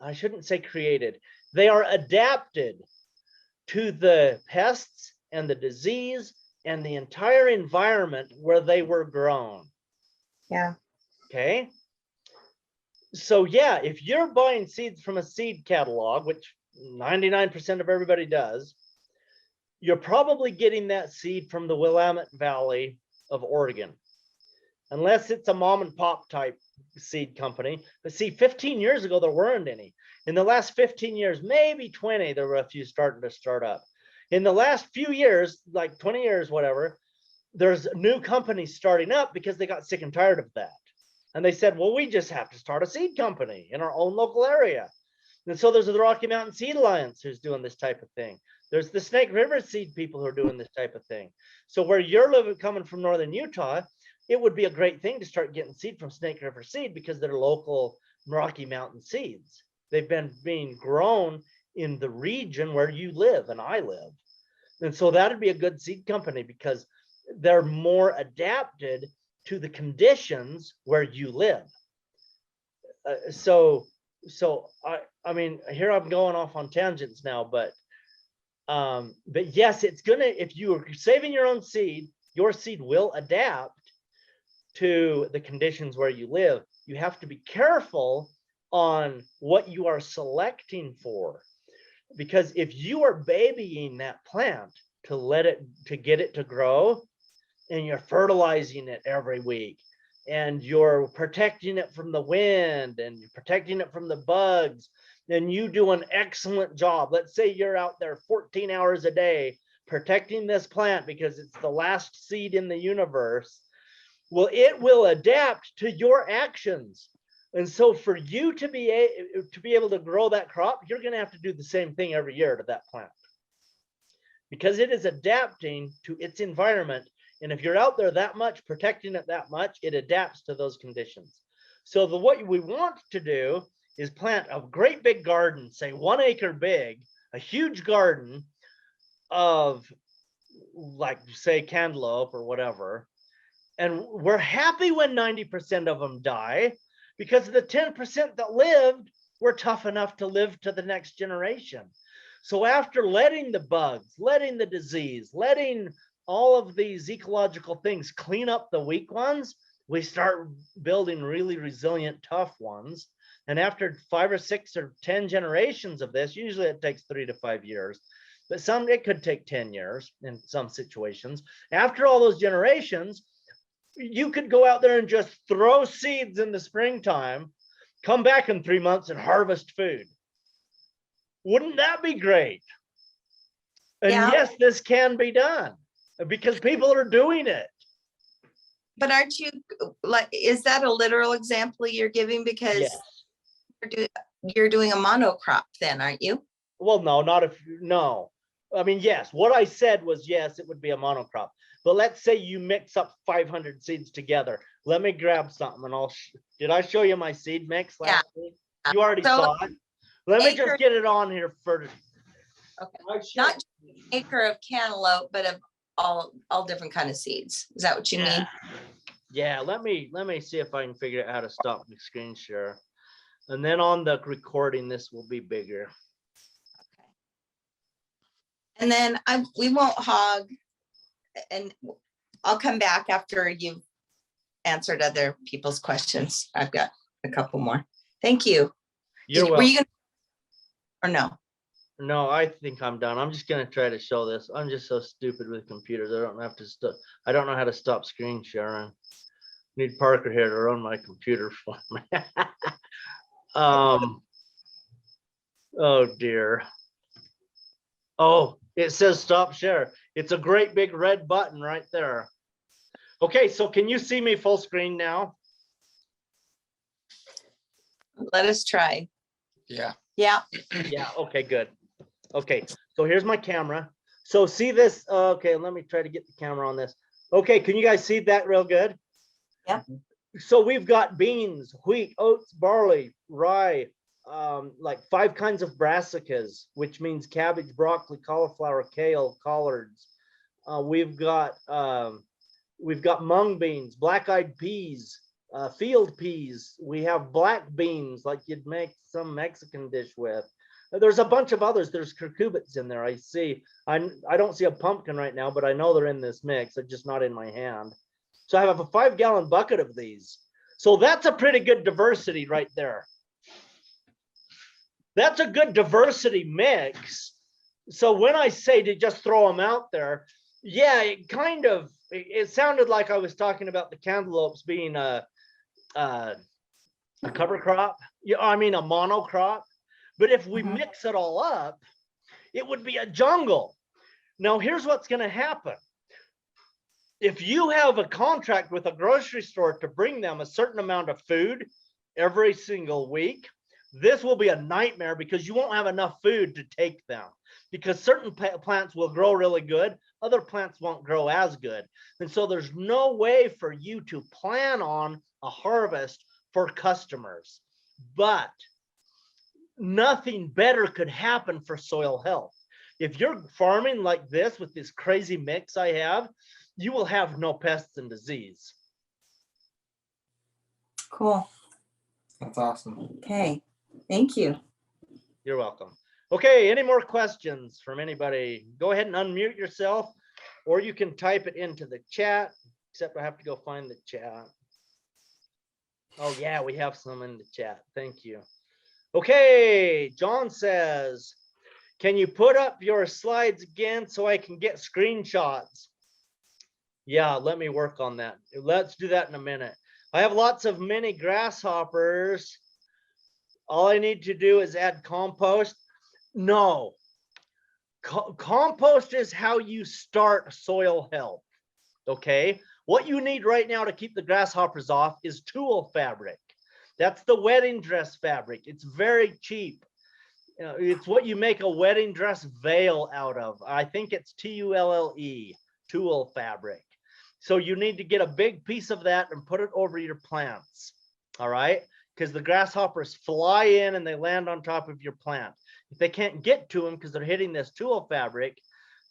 I shouldn't say created, they are adapted to the pests and the disease and the entire environment where they were grown. Yeah. Okay. So yeah, if you're buying seeds from a seed catalog, which 99% of everybody does, you're probably getting that seed from the Willamette Valley of Oregon, unless it's a mom and pop type seed company. But see, 15 years ago, there weren't any. In the last 15 years, maybe 20, there were a few starting to start up. In the last few years, like 20 years, whatever, there's new companies starting up because they got sick and tired of that. And they said, well, we just have to start a seed company in our own local area. And so there's the Rocky Mountain Seed Alliance who's doing this type of thing. There's the Snake River seed people who are doing this type of thing. So where you're living, coming from northern Utah, it would be a great thing to start getting seed from Snake River Seed because they're local Rocky Mountain seeds. They've been being grown in the region where you live and I live. And so that'd be a good seed company because they're more adapted to the conditions where you live. So I mean, here I'm going off on tangents now, but yes, it's gonna, if you are saving your own seed, your seed will adapt to the conditions where you live. You have to be careful on what you are selecting for, because if you are babying that plant to get it to grow, and you're fertilizing it every week, and you're protecting it from the wind, and you're protecting it from the bugs, then you do an excellent job. Let's say you're out there 14 hours a day protecting this plant because it's the last seed in the universe. Well, it will adapt to your actions. And so for you to be able to grow that crop, you're going to have to do the same thing every year to that plant, because it is adapting to its environment. And if you're out there that much, protecting it that much, it adapts to those conditions. So what we want to do is plant a great big garden, say 1 acre big, a huge garden of, like, say, cantaloupe or whatever. And we're happy when 90% of them die, because the 10% that lived were tough enough to live to the next generation. So after letting the bugs, letting the disease, letting all of these ecological things clean up the weak ones, we start building really resilient, tough ones. And after 5 or 6 or 10 generations of this, usually it takes 3 to 5 years, but it could take 10 years in some situations. After all those generations, you could go out there and just throw seeds in the springtime, come back in 3 months and harvest food. Wouldn't that be great? And Yeah. yes, this can be done because people are doing it. But aren't you, like, is that a literal example you're giving? Because Yes. you're doing a monocrop then, aren't you? Well, no, not if, no. I mean, yes, what I said was, yes, it would be a monocrop. But let's say you mix up 500 seeds together. Let me grab something and did I show you my seed mix last week? You already So, saw it. Let me acre- just get it on here for. Okay. Not just an acre of cantaloupe, but of all different kind of seeds. Is that what you mean? Yeah, let me see if I can figure out how to stop the screen share. And then on the recording, this will be bigger. Okay. And then we won't hog, and I'll come back after you've answered other people's questions. I've got a couple more. Thank you. You're Were welcome. you gonna, or no? No, I think I'm done. I'm just gonna try to show this. I'm just so stupid with computers. I don't have to stop. I don't know how to stop screen sharing. Need Parker here to run my computer for me. Oh dear. Oh, it says stop share. It's a great big red button right there. Okay, so can you see me full screen now? Let us try. Yeah. Yeah. Yeah, okay, good. Okay, so here's my camera. So see this, okay, let me try to get the camera on this. Okay, can you guys see that real good? Yeah. So we've got beans, wheat, oats, barley, rye, like 5 kinds of brassicas, which means cabbage, broccoli, cauliflower, kale, collards. We've got mung beans, black-eyed peas, field peas. We have black beans, like you'd make some Mexican dish with. There's a bunch of others. There's cucurbits in there. I see. I don't see a pumpkin right now, but I know they're in this mix. They're just not in my hand. So I have a 5-gallon bucket of these. So that's a pretty good diversity right there. That's a good diversity mix. So when I say to just throw them out there, yeah, it sounded like I was talking about the cantaloupes being a cover crop. Yeah, I mean a monocrop. But if we mix it all up, it would be a jungle. Now, here's what's going to happen. If you have a contract with a grocery store to bring them a certain amount of food every single week, this will be a nightmare because you won't have enough food to take them. Because certain plants will grow really good, other plants won't grow as good. And so there's no way for you to plan on a harvest for customers. But nothing better could happen for soil health. If you're farming like this with this crazy mix I have, you will have no pests and disease. Cool. That's awesome. Okay. Thank you. You're welcome. Okay, any more questions from anybody? Go ahead and unmute yourself, or you can type it into the chat, except I have to go find the chat. Oh yeah, we have some in the chat. Thank you. Okay, John says, can you put up your slides again so I can get screenshots? Yeah, let me work on that. Let's do that in a minute. I have lots of mini grasshoppers. All I need to do is add compost. No, compost is how you start soil health. Okay, what you need right now to keep the grasshoppers off is tulle fabric. That's the wedding dress fabric. It's very cheap. It's what you make a wedding dress veil out of. I think it's Tulle, tulle fabric. So you need to get a big piece of that and put it over your plants. All right, because the grasshoppers fly in and they land on top of your plant. If they can't get to them because they're hitting this tulle fabric,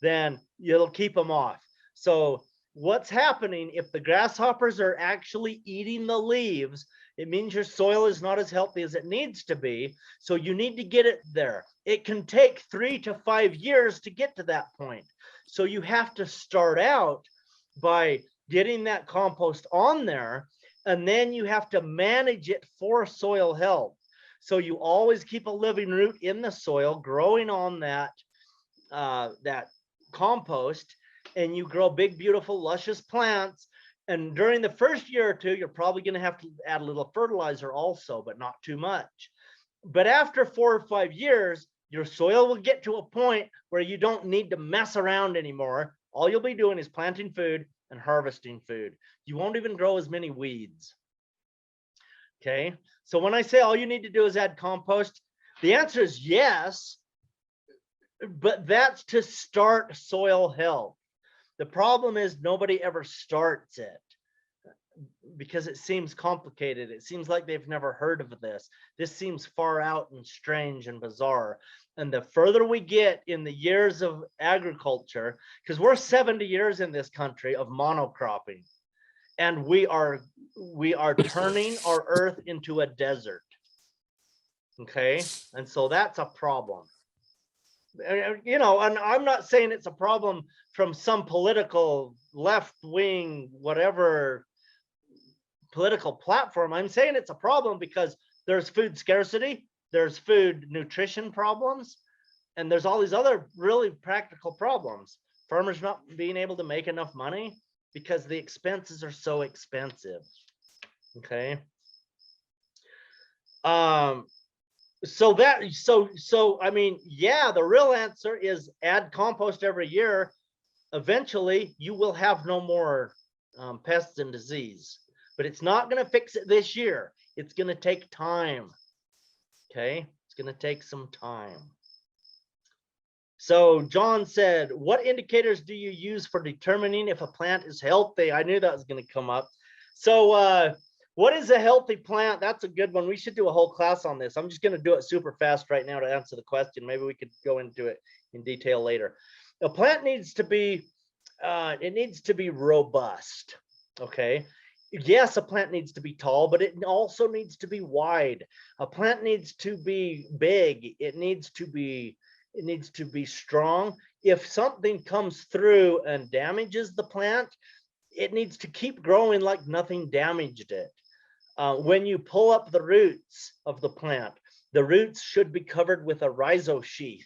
then it'll keep them off. So what's happening if the grasshoppers are actually eating the leaves, it means your soil is not as healthy as it needs to be. So you need to get it there. It can take 3 to 5 years to get to that point. So you have to start out by getting that compost on there, and then you have to manage it for soil health. So you always keep a living root in the soil growing on that compost, and you grow big, beautiful, luscious plants. And during the first year or two, you're probably going to have to add a little fertilizer also, but not too much. But after 4 or 5 years, your soil will get to a point where you don't need to mess around anymore. All you'll be doing is planting food and harvesting food. You won't even grow as many weeds. Okay, so when I say all you need to do is add compost, the answer is yes, but that's to start soil health. The problem is nobody ever starts it because it seems complicated. It seems like they've never heard of this. This seems far out and strange and bizarre. And the further we get in the years of agriculture, because we're 70 years in this country of monocropping, and we are turning our earth into a desert. Okay, and so that's a problem. You know, and I'm not saying it's a problem from some political left-wing whatever political platform. I'm saying it's a problem because there's food scarcity, there's food nutrition problems, and there's all these other really practical problems. Farmers not being able to make enough money because the expenses are so expensive. Okay. So I mean, yeah, the real answer is add compost every year. Eventually you will have no more pests and disease, but it's not going to fix it this year. It's going to take time. Okay, it's going to take some time. So John said, what indicators do you use for determining if a plant is healthy? I knew that was going to come up. So what is a healthy plant? That's a good one. We should do a whole class on this. I'm just going to do it super fast right now to answer the question. Maybe we could go into it in detail later. A plant needs to be, it needs to be robust. Okay. Yes, a plant needs to be tall, but it also needs to be wide. A plant needs to be big. It needs to be strong. If something comes through and damages the plant, it needs to keep growing like nothing damaged it. When you pull up the roots of the plant, the roots should be covered with a rhizosheath,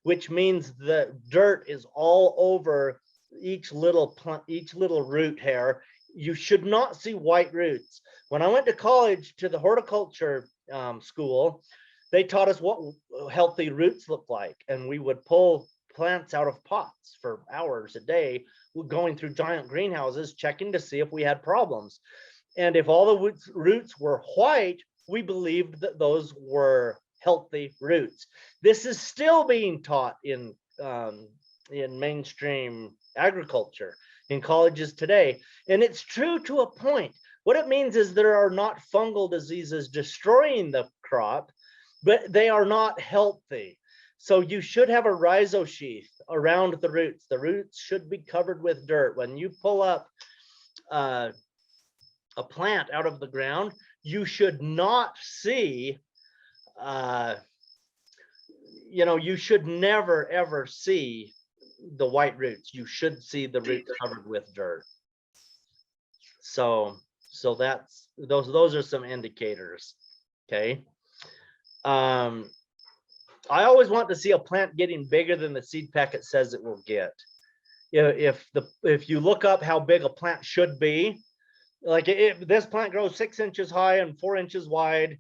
which means the dirt is all over each little root hair. You should not see white roots. When I went to college, to the horticulture school, they taught us what healthy roots look like, and we would pull plants out of pots for hours a day, going through giant greenhouses, checking to see if we had problems. And if all the roots were white, we believed that those were healthy roots. This is still being taught in mainstream agriculture in colleges today. And it's true to a point. What it means is there are not fungal diseases destroying the crop, but they are not healthy. So you should have a rhizosheath around the roots. The roots should be covered with dirt. When you pull up a plant out of the ground, you should not see, you know, you should never ever see the white roots. You should see the roots covered with dirt. So that's those are some indicators. Okay. I always want to see a plant getting bigger than the seed packet says it will get. If you look up how big a plant should be, like if this plant grows 6 inches high and 4 inches wide,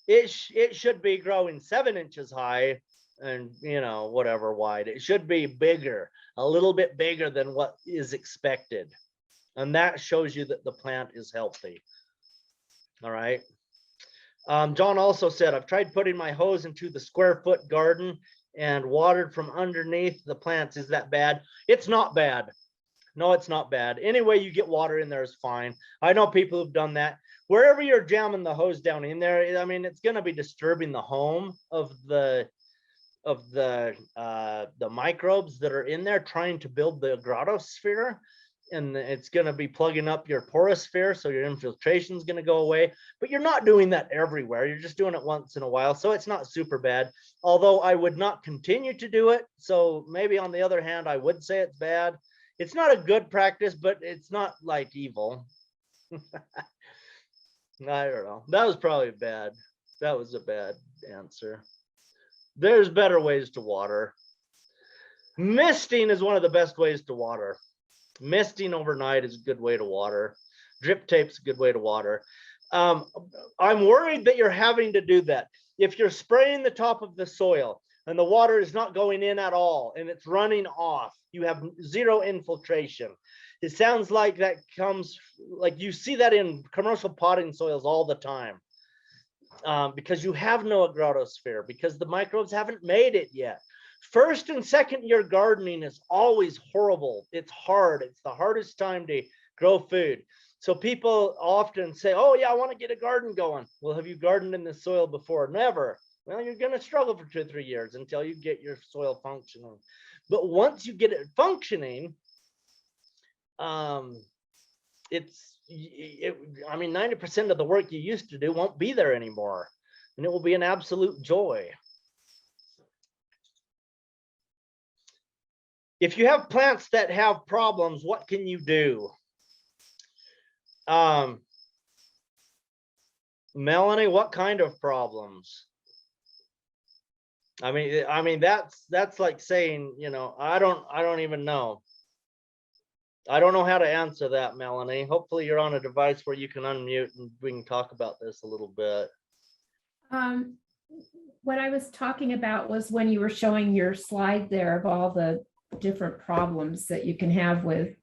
it should be growing 7 inches high and, you know, whatever wide. It should be bigger, a little bit bigger than what is expected. And that shows you that the plant is healthy. All right. John also said, I've tried putting my hose into the square foot garden and watered from underneath the plants. Is that bad? It's not bad. No, it's not bad. Any way you get water in there is fine. I know people who've done that. Wherever you're jamming the hose down in there, I mean, it's going to be disturbing the home of the microbes that are in there trying to build the grottosphere. And it's going to be plugging up your porosphere, so your infiltration is going to go away. But you're not doing that everywhere. You're just doing it once in a while, so it's not super bad. Although I would not continue to do it. So maybe on the other hand, I would say it's bad. It's not a good practice, but it's not like evil. I don't know. That was probably bad. That was a bad answer. There's better ways to water. Misting is one of the best ways to water. Misting overnight is a good way to water. Drip tape's a good way to water. I'm worried that you're having to do that. If you're spraying the top of the soil, and the water is not going in at all and it's running off. You have zero infiltration. It sounds like that comes, like you see that in commercial potting soils all the time, because you have no agrotosphere, because the microbes haven't made it yet. First and second year gardening is always horrible. It's hard. It's the hardest time to grow food. So people often say, oh yeah, I want to get a garden going. Well, have you gardened in the soil before? Never. Well, you're going to struggle for 2 or 3 years until you get your soil functioning. But once you get it functioning, I mean, 90% of the work you used to do won't be there anymore, and it will be an absolute joy. If you have plants that have problems, what can you do? Melanie, what kind of problems? I mean, that's like saying, you know, I don't even know. I don't know how to answer that, Melanie. Hopefully you're on a device where you can unmute and we can talk about this a little bit. What I was talking about was when you were showing your slide there of all the different problems that you can have with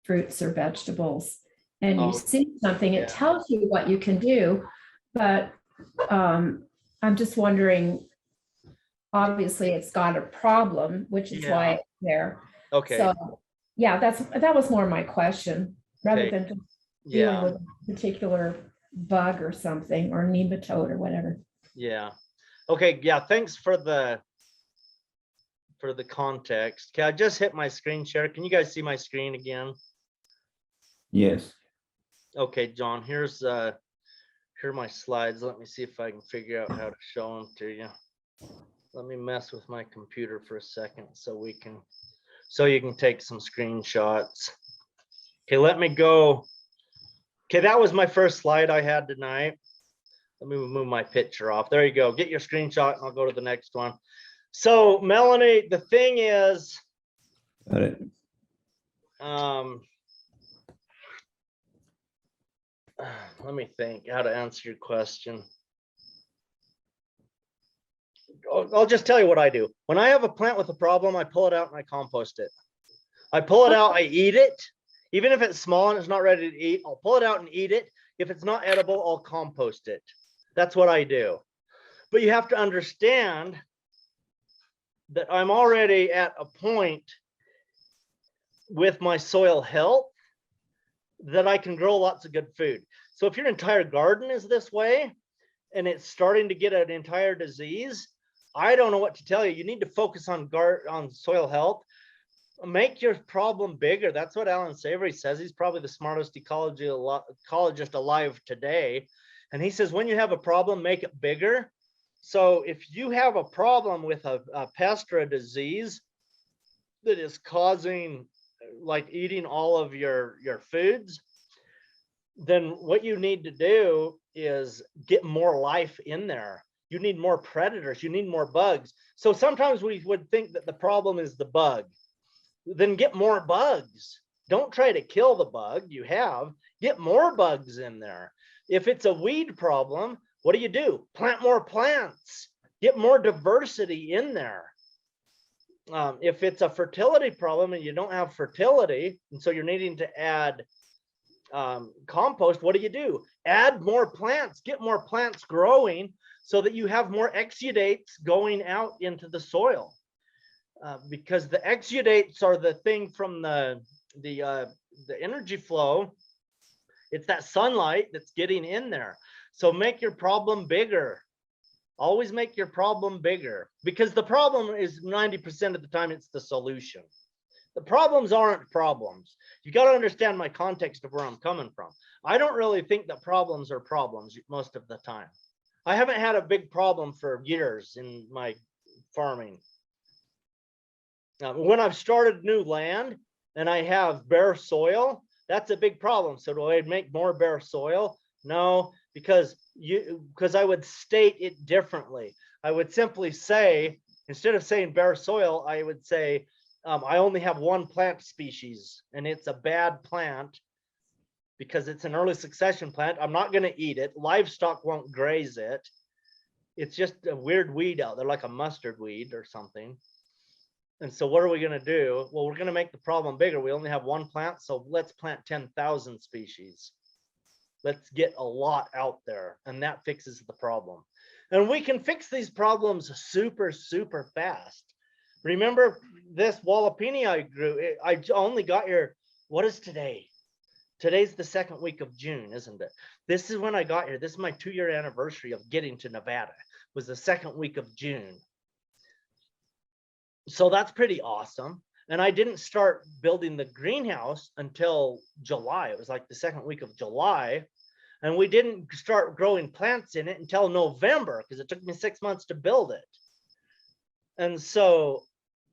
fruits or vegetables, and you see something, it tells you what you can do. But I'm just wondering, obviously it's got a problem, which is why it's there. Okay. So yeah, that was more my question, rather than just dealing with a particular bug or something, or nematode or whatever. Yeah. Okay. Yeah. Thanks for the context. Okay, I just hit my screen share. Can you guys see my screen again? Yes. Okay, John, here are my slides. Let me see if I can figure out how to show them to you. Let me mess with my computer for a second so you can take some screenshots. Okay, let me go. Okay, that was my first slide I had tonight. Let me move my picture off. There you go. Get your screenshot and I'll go to the next one. So Melanie, the thing is, Got it. let me think how to answer your question. I'll just tell you what I do. When I have a plant with a problem, I pull it out and I compost it. I pull it out, I eat it. Even if it's small and it's not ready to eat, I'll pull it out and eat it. If it's not edible, I'll compost it. That's what I do. But you have to understand that I'm already at a point with my soil health that I can grow lots of good food. So if your entire garden is this way and it's starting to get an entire disease, I don't know what to tell you. You need to focus on soil health. Make your problem bigger. That's what Alan Savory says. He's probably the smartest ecologist alive today. And he says, when you have a problem, make it bigger. So if you have a problem with a pest or a disease that is causing, like, eating all of your foods, then what you need to do is get more life in there. You need more predators, you need more bugs. So sometimes we would think that the problem is the bug. Then get more bugs. Don't try to kill the bug you have. Get more bugs in there. If it's a weed problem, what do? Plant more plants. Get more diversity in there. If it's a fertility problem and you don't have fertility, and so you're needing to add compost, what do? Add more plants. Get more plants growing so that you have more exudates going out into the soil. Because the exudates are the thing from the energy flow. It's that sunlight that's getting in there. So make your problem bigger. Always make your problem bigger, because the problem is 90% of the time it's the solution. The problems aren't problems. You got to understand my context of where I'm coming from. I don't really think that problems are problems most of the time. I haven't had a big problem for years in my farming. When I've started new land and I have bare soil, that's a big problem. So do I make more bare soil? No, because I would state it differently. I would simply say, instead of saying bare soil, I would say, I only have one plant species and it's a bad plant because it's an early succession plant. I'm not going to eat it. Livestock won't graze it. it's just a weird weed out there, like a mustard weed or something. And so what are we going to do? Well, we're going to make the problem bigger. We only have one plant, so let's plant 10,000 species. Let's get a lot out there, and that fixes the problem. And we can fix these problems super, super fast. Remember this jalapeno I grew? I only got here, what is today? Today's the second week of June, isn't it? This is when I got here. This is my 2-year anniversary of getting to Nevada. It was the second week of June. So that's pretty awesome. And I didn't start building the greenhouse until July. It was like the second week of July. And we didn't start growing plants in it until November, because it took me 6 months to build it. And so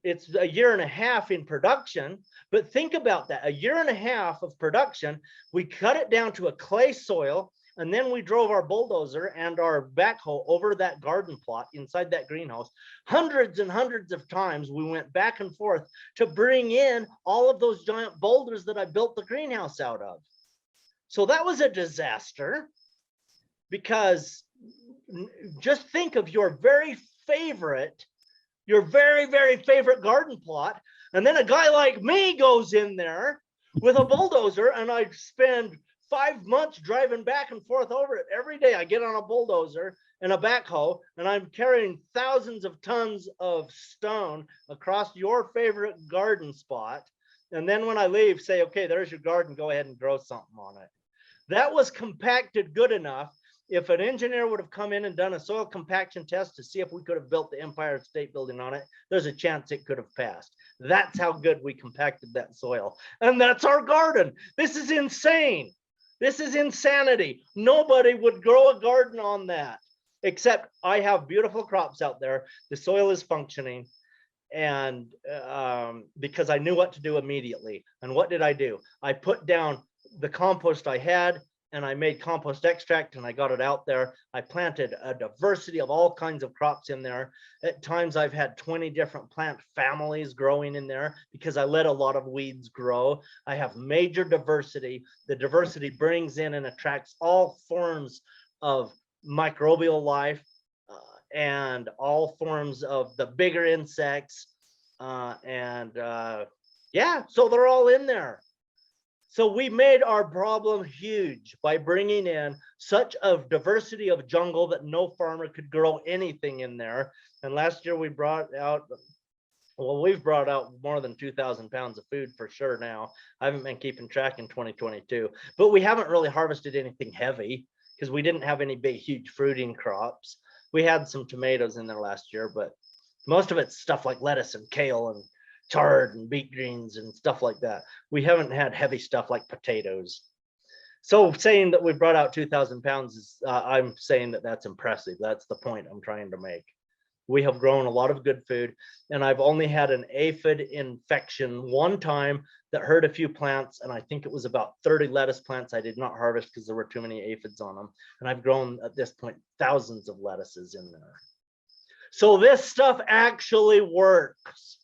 it's a 1.5 years in production. But think about that, 1.5 years of production. We cut it down to a clay soil, and then we drove our bulldozer and our backhoe over that garden plot inside that greenhouse. Hundreds and hundreds of times we went back and forth to bring in all of those giant boulders that I built the greenhouse out of. So that was a disaster, because just think of your very, very favorite garden plot. And then a guy like me goes in there with a bulldozer, and I spend 5 months driving back and forth over it. Every day I get on a bulldozer and a backhoe, and I'm carrying thousands of tons of stone across your favorite garden spot. And then when I leave, say, okay, there's your garden, go ahead and grow something on it. That was compacted good enough. If an engineer would have come in and done a soil compaction test to see if we could have built the Empire State Building on it, there's a chance it could have passed. That's how good we compacted that soil. And that's our garden. This is insane. This is insanity. Nobody would grow a garden on that, except I have beautiful crops out there. The soil is functioning. And because I knew what to do immediately. And what did I do? I put down the compost I had, and I made compost extract, and I got it out there. I planted a diversity of all kinds of crops in there. At times I've had 20 different plant families growing in there, because I let a lot of weeds grow. I have major diversity. The diversity brings in and attracts all forms of microbial life, and all forms of the bigger insects. Yeah, so they're all in there. So we made our problem huge by bringing in such a diversity of jungle that no farmer could grow anything in there. And last year we brought out, well, we've brought out more than 2,000 pounds of food for sure now. I haven't been keeping track in 2022, but we haven't really harvested anything heavy because we didn't have any big, huge fruiting crops. We had some tomatoes in there last year, but most of it's stuff like lettuce and kale and chard and beet greens and stuff like that. We haven't had heavy stuff like potatoes. So saying that we brought out 2,000 pounds is, I'm saying that that's impressive. That's the point I'm trying to make. We have grown a lot of good food, and I've only had an aphid infection one time that hurt a few plants, and I think it was about 30 lettuce plants I did not harvest because there were too many aphids on them. And I've grown at this point thousands of lettuces in there. So this stuff actually works.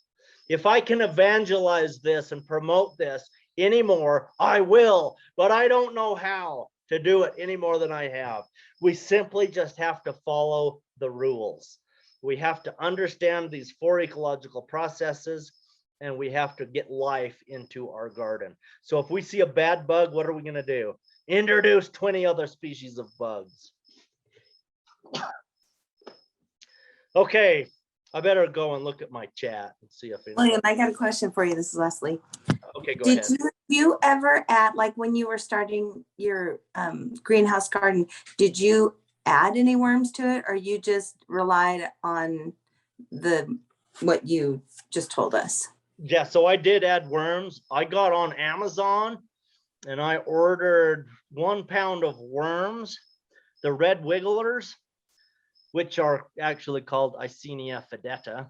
If I can evangelize this and promote this anymore, I will, but I don't know how to do it any more than I have. We simply just have to follow the rules. We have to understand these 4 ecological processes, and we have to get life into our garden. So if we see a bad bug, what are we going to do? Introduce 20 other species of bugs. Okay. I better go and look at my chat and see if William, I got a question for you. This is Leslie. Okay, go Did ahead. you ever add, like when you were starting your greenhouse garden, did you add any worms to it, or you just relied on what you just told us? Yeah, so I did add worms. I got on Amazon and I ordered 1 pound of worms, the red wigglers, which are actually called Icenia fidetta.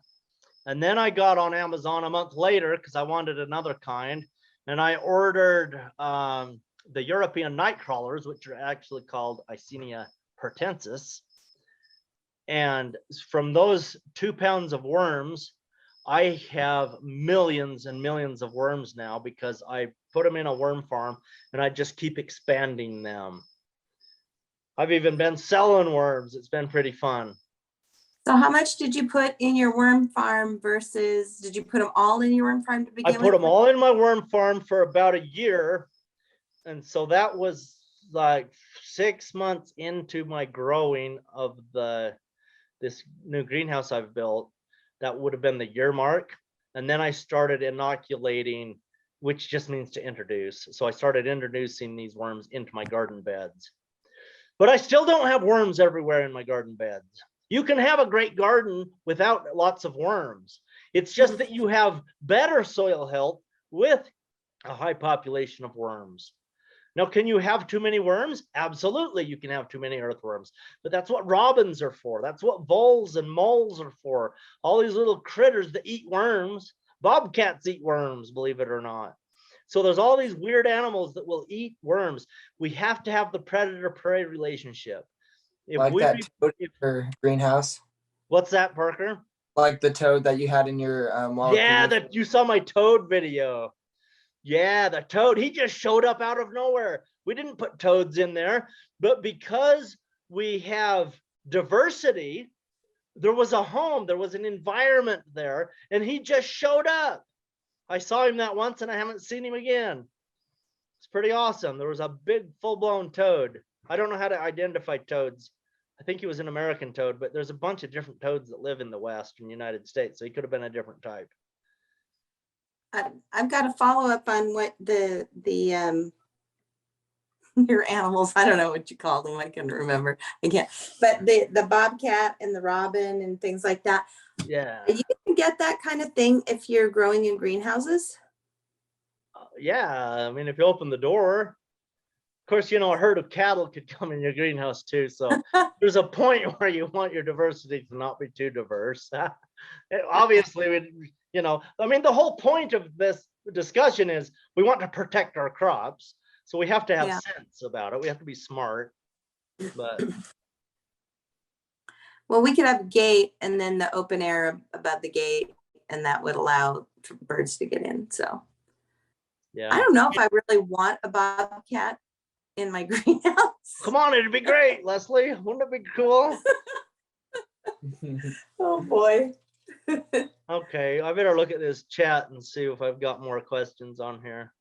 And then I got on Amazon a month later because I wanted another kind, and I ordered the European night crawlers, which are actually called Icenia pertensis. And from those 2 pounds of worms, I have millions and millions of worms now because I put them in a worm farm and I just keep expanding them. I've even been selling worms. It's been pretty fun. So how much did you put in your worm farm versus, did you put them all in your worm farm to I begin with? put them all in my worm farm for about a year. And so that was like 6 months into my growing of this new greenhouse I've built. That would have been the year mark. And then I started inoculating, which just means to introduce. So I started introducing these worms into my garden beds. But I still don't have worms everywhere in my garden beds. You can have a great garden without lots of worms. It's just that you have better soil health with a high population of worms. Now, can you have too many worms? Absolutely, you can have too many earthworms. But that's what robins are for. That's what voles and moles are for. All these little critters that eat worms. Bobcats eat worms, believe it or not. So there's all these weird animals that will eat worms. We have to have the predator-prey relationship. If Like we, that toad in your greenhouse, what's that, Parker? like the toad that you had in your wild Yeah, greenhouse. that you saw my toad video. Yeah, the toad, he just showed up out of nowhere. We didn't put toads in there, but because we have diversity, there was a home, there was an environment there, and he just showed up. I saw him that once and I haven't seen him again. It's pretty awesome. There was a big full-blown toad. I don't know how to identify toads. I think he was an American toad, but there's a bunch of different toads that live in the Western United States, so he could have been a different type. I've got to follow up on what the your animals, I don't know what you call them, I can't remember. I can't, but the bobcat and the robin and things like that. Yeah. You can get that kind of thing if you're growing in greenhouses. Yeah, I mean, if you open the door, of course, you know, a herd of cattle could come in your greenhouse too. So there's a point where you want your diversity to not be too diverse. Obviously, you know, I mean, the whole point of this discussion is we want to protect our crops. So we have to have sense about it. We have to be smart. But well, we could have a gate and then the open air above the gate, and that would allow birds to get in. So yeah, I don't know if I really want a bobcat in my greenhouse. Come on, it'd be great, Leslie. Wouldn't it be cool? Oh boy. Okay, I better look at this chat and see if I've got more questions on here.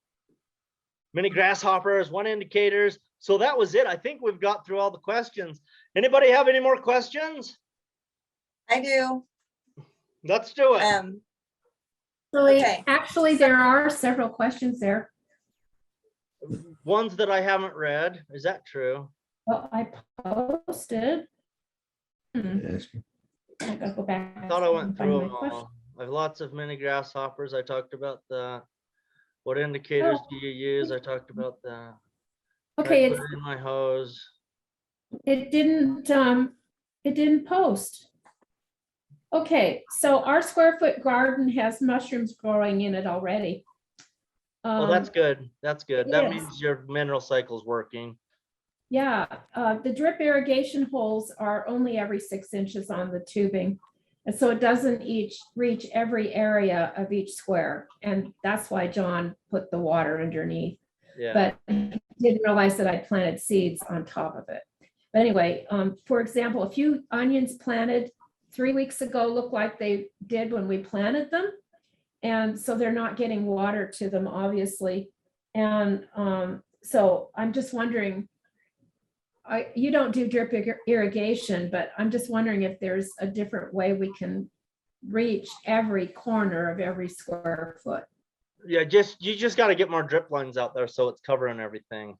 Many grasshoppers, one indicators. So that was it. I think we've got through all the questions. Anybody have any more questions? I do. Let's do it. So Okay. actually, there are several questions there. Ones that I haven't read. Is that true? Well, I posted. Yes. I gotta go back. I thought I went and find through my them question. all. I have lots of mini grasshoppers. I talked about that. What indicators do you use? I talked about that. Okay, I put it in my hose. it didn't post. Okay, so our square foot garden has mushrooms growing in it already. Oh, that's good. That's good. That yes. means your mineral cycle is working. Yeah, the drip irrigation holes are only every 6 inches on the tubing. And so it doesn't reach every area of each square. And that's why John put the water underneath. Yeah. But he didn't realize that I planted seeds on top of it. But anyway, for example, a few onions planted 3 weeks ago look like they did when we planted them. And so they're not getting water to them, obviously. And so I'm just wondering, you don't do drip irrigation, but I'm just wondering if there's a different way we can reach every corner of every square foot. Yeah, you just got to get more drip lines out there so it's covering everything.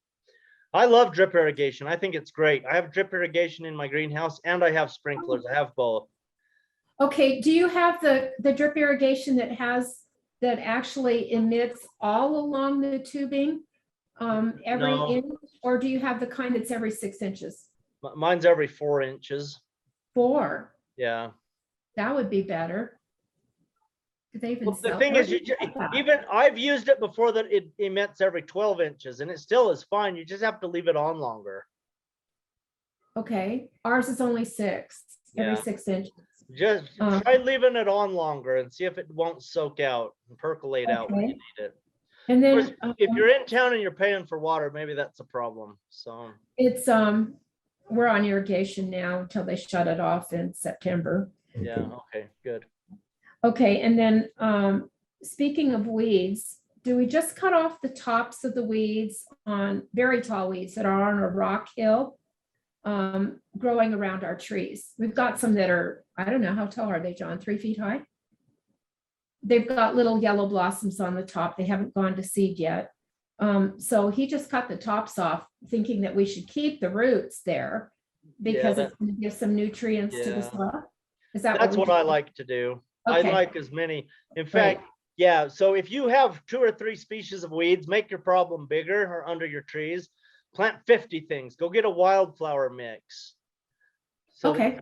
I love drip irrigation. I think it's great. I have drip irrigation in my greenhouse and I have sprinklers. I have both. Okay, do you have the drip irrigation that actually emits all along the tubing every No. inch, or do you have the kind that's every 6 inches? Mine's every 4 inches. 4. Yeah. That would be better. Do they even Well, the sell- thing where is, do you get that? even I've used it before that it emits every 12 inches and it still is fine. You just have to leave it on longer. Okay, ours is only 6, every Yeah. 6 inches. Just try leaving it on longer and see if it won't soak out and percolate out when you Okay. need it. And Of course, then if you're in town and you're paying for water, maybe that's a problem. So it's we're on irrigation now until they shut it off in September. Yeah, okay, good. Okay, and then speaking of weeds, do we just cut off the tops of the weeds on very tall weeds that are on a rock hill growing around our trees? We've got some that are, I don't know, how tall are they, John? 3 feet high? They've got little yellow blossoms on the top. They haven't gone to seed yet. So he just cut the tops off, thinking that we should keep the roots there because that- it's going to give some nutrients to the Yeah. soil. Is that That's we what I do? like to do. Okay. I like as many. In Right. fact, yeah. So if you have 2 or 3 species of weeds, make your problem bigger or under your trees. Plant 50 things. Go get a wildflower mix. So Okay,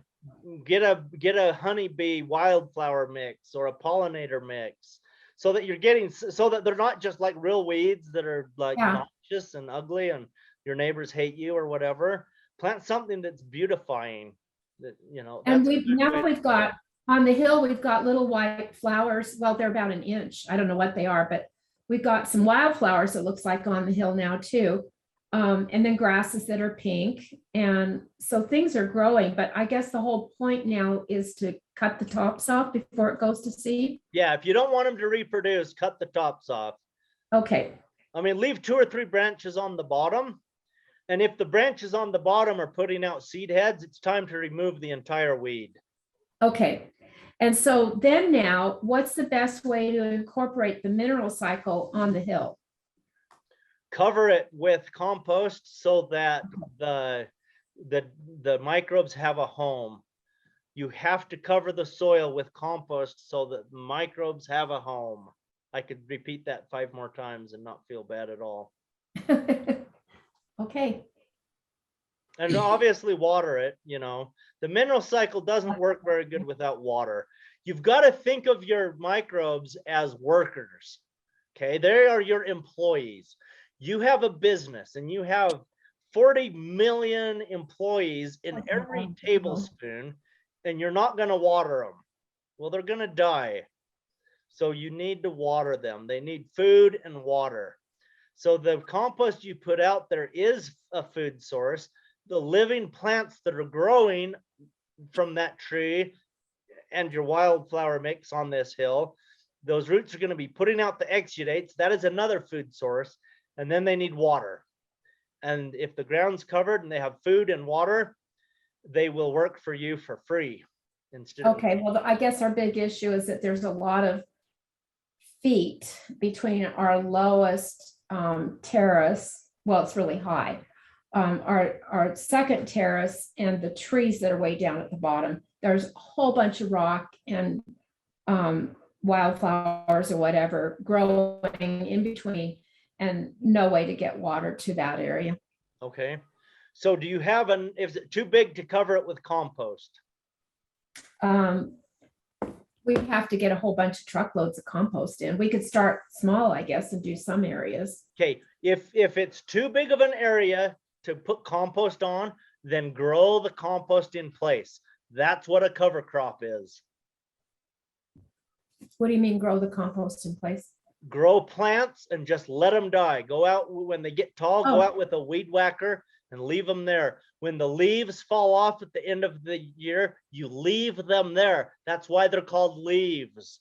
get a honeybee wildflower mix or a pollinator mix, so that you're getting, so that they're not just like real weeds that are like Yeah. noxious and ugly and your neighbors hate you or whatever. Plant something that's beautifying. That, you know, and that's a good way to we've got, on the hill, we've got little white flowers. Well, they're about an inch. I don't know what they are, but we've got some wildflowers, it looks like, on the hill now too. And then grasses that are pink. And so things are growing, but I guess the whole point now is to cut the tops off before it goes to seed. Yeah, if you don't want them to reproduce, cut the tops off. Okay, I mean, leave 2 or 3 branches on the bottom. And if the branches on the bottom are putting out seed heads, it's time to remove the entire weed. okay. And so then now, what's the best way to incorporate the mineral cycle on the hill? Cover it with compost so that the microbes have a home. You have to cover the soil with compost so that microbes have a home. I could repeat that 5 more times and not feel bad at all. Okay, And obviously water it, you know. The mineral cycle doesn't work very good without water. You've got to think of your microbes as workers. Okay, they are your employees. You have a business and you have 40 million employees in every tablespoon, and you're not going to water them. Well, they're going to die. So you need to water them. They need food and water. So the compost you put out there is a food source. The living plants that are growing from that tree and your wildflower mix on this hill, those roots are going to be putting out the exudates. That is another food source. And then they need water. And if the ground's covered and they have food and water, they will work for you for free instead of. okay. Well, I guess our big issue is that there's a lot of feet between our lowest terrace. Well, it's really high. Our second terrace and the trees that are way down at the bottom. There's a whole bunch of rock and wildflowers or whatever growing in between, and no way to get water to that area. Okay. So do you have is it too big to cover it with compost? We have to get a whole bunch of truckloads of compost in. We could start small, I guess, and do some areas. Okay. If it's too big of an area to put compost on, then grow the compost in place. That's what a cover crop is. What do you mean grow the compost in place? Grow plants and just let them die. Go out when they get tall, go Oh. out with a weed whacker and leave them there. When the leaves fall off at the end of the year, you leave them there. That's why they're called leaves.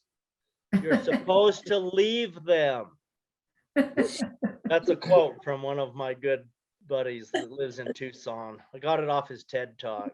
You're supposed to leave them. That's a quote from one of my good buddies that lives in Tucson. I got it off his TED Talk.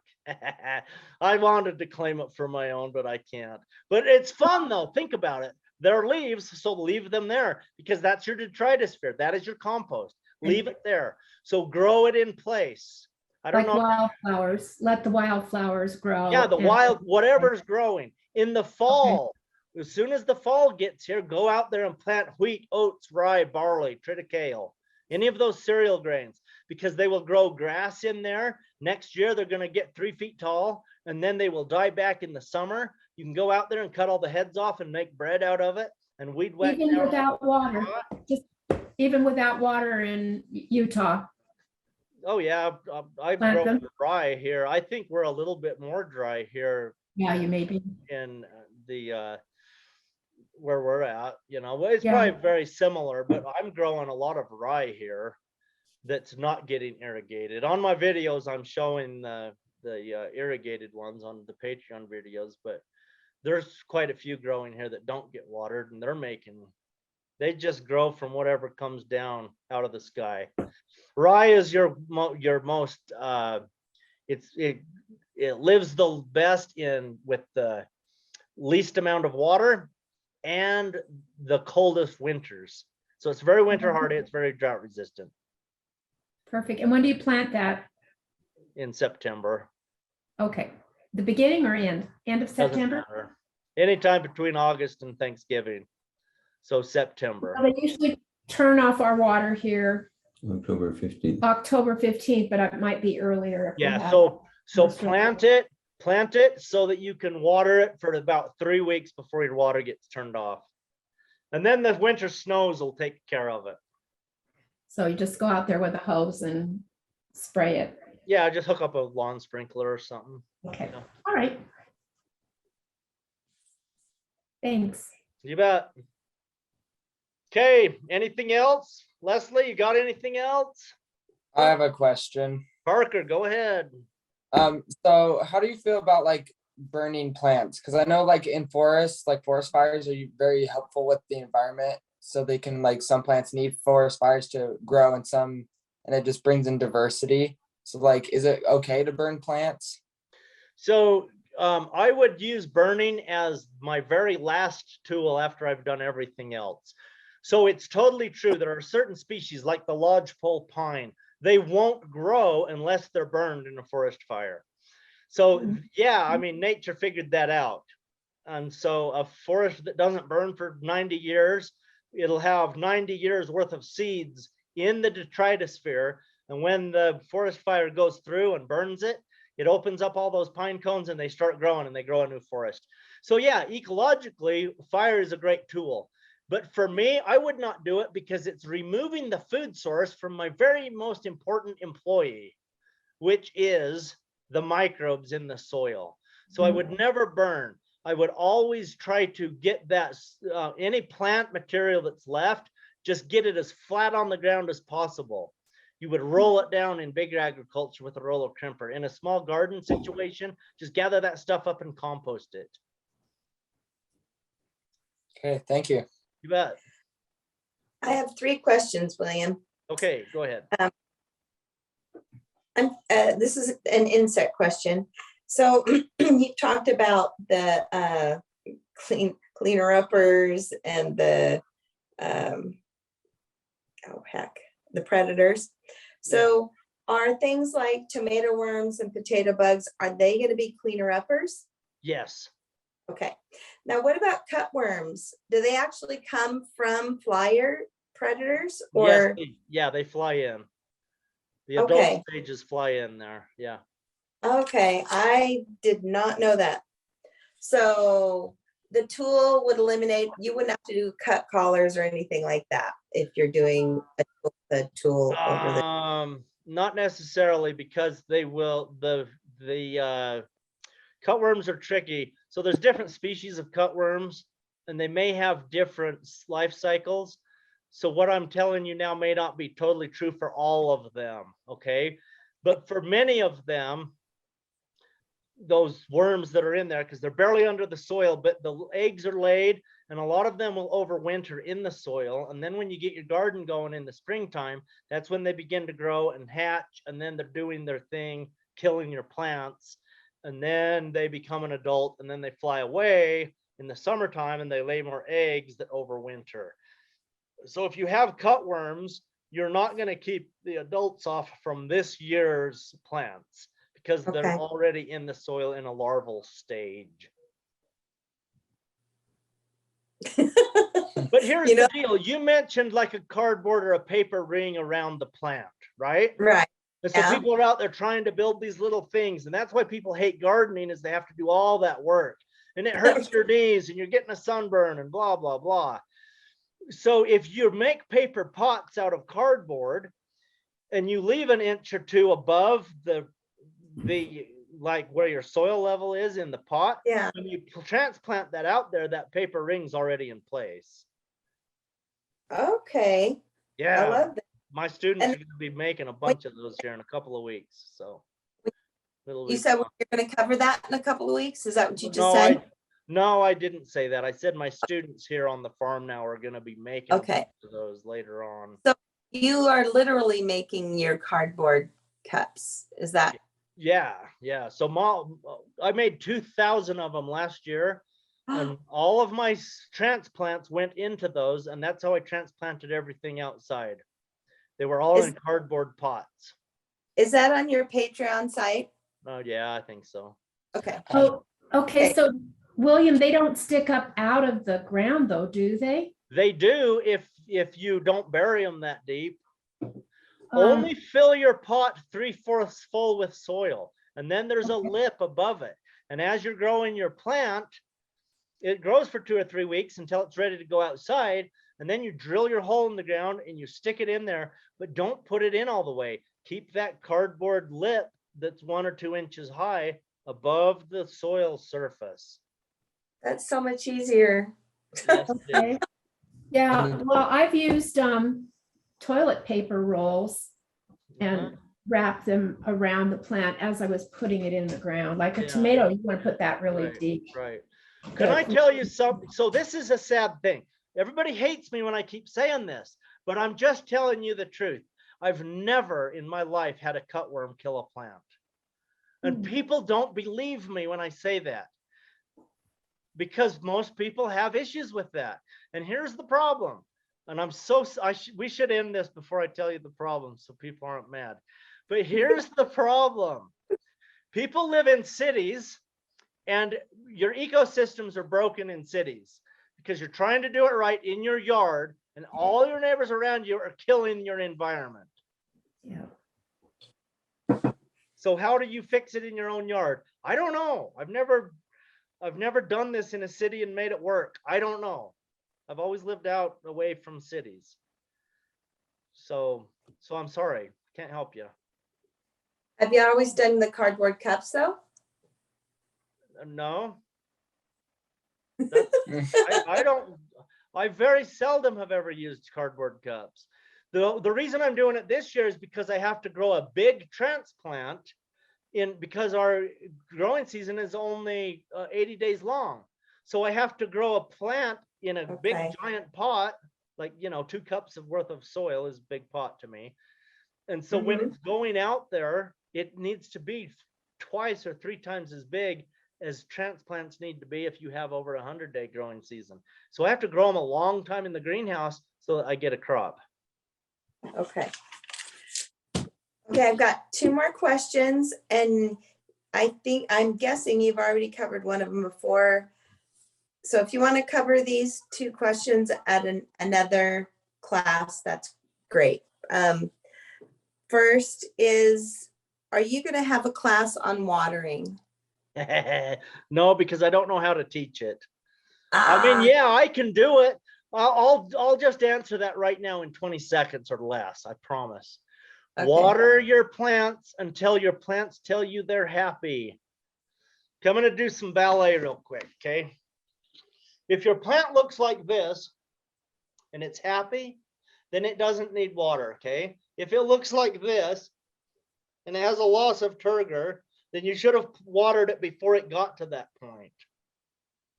I wanted to claim it for my own, but I can't. But it's fun though. Think about it. They're leaves, so leave them there because that's your detritus sphere. That is your compost. Leave it there. So grow it in place. I don't Like know. wildflowers, let the wildflowers grow. Yeah, the and- wild, whatever's growing in the fall. As soon as the fall gets here, go out there and plant wheat, oats, rye, barley, triticale, any of those cereal grains, because they will grow grass in there. Next year, they're going to get 3 feet tall, and then they will die back in the summer. You can go out there and cut all the heads off and make bread out of it and weed whack. Even down. without water, even without water in Utah. Oh yeah, I've Plant grown them. dry here. I think we're a little bit more dry here Yeah, you may be. in the where we're at. You know, well, it's Yeah. probably very similar, but I'm growing a lot of rye here. that's not getting irrigated. On my videos, I'm showing the irrigated ones on the Patreon videos, but there's quite a few growing here that don't get watered, and they just grow from whatever comes down out of the sky. Rye is your most it lives the best with the least amount of water and the coldest winters. So it's very winter hardy, it's very drought resistant. Perfect. And when do you plant that? In September. Okay. The beginning or end? End of Doesn't September? matter. Anytime between August and Thanksgiving. So September. Well, they usually turn off our water here October 15th. October 15th, but it might be earlier. If we Yeah, have- so most plant it so that you can water it for about 3 weeks before your water gets turned off. And then the winter snows will take care of it. So you just go out there with a hose and spray it. Yeah, just hook up a lawn sprinkler or something. Okay. Yeah. All right. Thanks. You bet. Okay, anything else? Leslie, you got anything else? I have a question. Parker, go ahead. So how do you feel about like burning plants? Because I know like in forests, like forest fires are very helpful with the environment. So they can like some plants need forest fires to grow and it just brings in diversity. So like, is it okay to burn plants? So I would use burning as my very last tool after I've done everything else. So it's totally true. There are certain species like the lodgepole pine. They won't grow unless they're burned in a forest fire. So yeah, I mean, nature figured that out. And so a forest that doesn't burn for 90 years, it'll have 90 years worth of seeds in the detritosphere. And when the forest fire goes through and burns it, it opens up all those pine cones and they start growing and they grow a new forest. So yeah, ecologically, fire is a great tool. But for me, I would not do it because it's removing the food source from my very most important employee, which is the microbes in the soil. So I would never burn. I would always try to get that any plant material that's left, just get it as flat on the ground as possible. You would roll it down in bigger agriculture with a roller crimper. In a small garden situation, just gather that stuff up and compost it. Okay, thank you. You bet. I have 3 questions, William. Okay, go ahead. This is an insect question. So you talked about the cleaner uppers and the the predators. So are things like tomato worms and potato bugs, are they going to be cleaner uppers? Yes. Okay. Now, what about cutworms? Do they actually come from flyer predators or? Yes, yeah, they fly in. The Okay. adult stages fly in there. Yeah. Okay, I did not know that. So the tool would eliminate, you wouldn't have to do cut collars or anything like that if you're doing a tool over the. Not necessarily, because they will, the cutworms are tricky. So there's different species of cutworms and they may have different life cycles. So what I'm telling you now may not be totally true for all of them, okay? But for many of them, those worms that are in there, because they're barely under the soil, but the eggs are laid and a lot of them will overwinter in the soil. And then when you get your garden going in the springtime, that's when they begin to grow and hatch, and then they're doing their thing, killing your plants. And then they become an adult and then they fly away in the summertime and they lay more eggs that overwinter. So if you have cutworms, you're not going to keep the adults off from this year's plants because they're already in the soil in a larval stage. But here's the deal. You mentioned like a cardboard or a paper ring around the plant, right? Right. And so people are out there trying to build these little things. And that's why people hate gardening, is they have to do all that work. And it hurts your knees and you're getting a sunburn and blah, blah, blah. So if you make paper pots out of cardboard and you leave an inch or 2 above the like where your soil level is in the pot, when you transplant that out there, that paper ring's already in place. Okay. Yeah. I love that. My students And- are gonna be making a bunch of those here in a couple of weeks, so. it'll You be said fun. you're gonna cover that in a couple of weeks? Is that what you just No, said? No, I didn't say that. I said my students here on the farm now are gonna be making a Okay. bunch of those later on. You are literally making your cardboard cups. Is that? Yeah. So I made 2,000 of them last year. And all of my transplants went into those, and that's how I transplanted everything outside. They were all in cardboard pots. Is that on your Patreon site? Oh, yeah, I think so. Okay. Oh, okay, Okay. so William, they don't stick up out of the ground though, do they? They do if you don't bury them that deep. Um, Only fill your pot 3/4 full with soil, and then there's a lip above it. And as you're growing your plant, it grows for 2 or 3 weeks until it's ready to go outside. And then you drill your hole in the ground and you stick it in there, but don't put it in all the way. Keep that cardboard lip that's 1 or 2 inches high above the soil surface. That's so much easier. Yes, it is. Okay. Yeah, well, I've used toilet paper rolls and Uh-huh. wrapped them around the plant as I was putting it in the ground. Like a Yeah. tomato, you want to put that really Right, deep. Right. Can I tell you something? So this is a sad thing. Everybody hates me when I keep saying this, but I'm just telling you the truth. I've never in my life had a cutworm kill a plant. And people don't believe me when I say that, because most people have issues with that. And here's the problem. And we should end this before I tell you the problem so people aren't mad. But here's the problem. People live in cities, and your ecosystems are broken in cities because you're trying to do it right in your yard, and all your neighbors around you are killing your environment. Yeah. So how do you fix it in your own yard? I don't know. I've never done this in a city and made it work. I don't know. I've always lived out away from cities. So I'm sorry. Can't help you. Have you always done the cardboard cups though? No. I very seldom have ever used cardboard cups. The reason I'm doing it this year is because I have to grow a big transplant because our growing season is only 80 days long. So I have to grow a plant in a big giant pot, like, 2 cups of worth of soil is a big pot to me. And so when it's going out there, it needs to be 2 or 3 times as big as transplants need to be if you have over 100-day growing season. So I have to grow them a long time in the greenhouse so that I get a crop. Okay. Okay, I've got 2 more questions, and I'm guessing you've already covered one of them before. So if you want to cover these 2 questions at another class, that's great. First is, are you going to have a class on watering? No, because I don't know how to teach it. I mean, yeah, I can do it. I'll just answer that right now in 20 seconds or less, I promise. Okay. Water your plants until your plants tell you they're happy. Okay, I'm going to do some ballet real quick, okay? If your plant looks like this and it's happy, then it doesn't need water, okay? If it looks like this and it has a loss of turgor, then you should have watered it before it got to that point.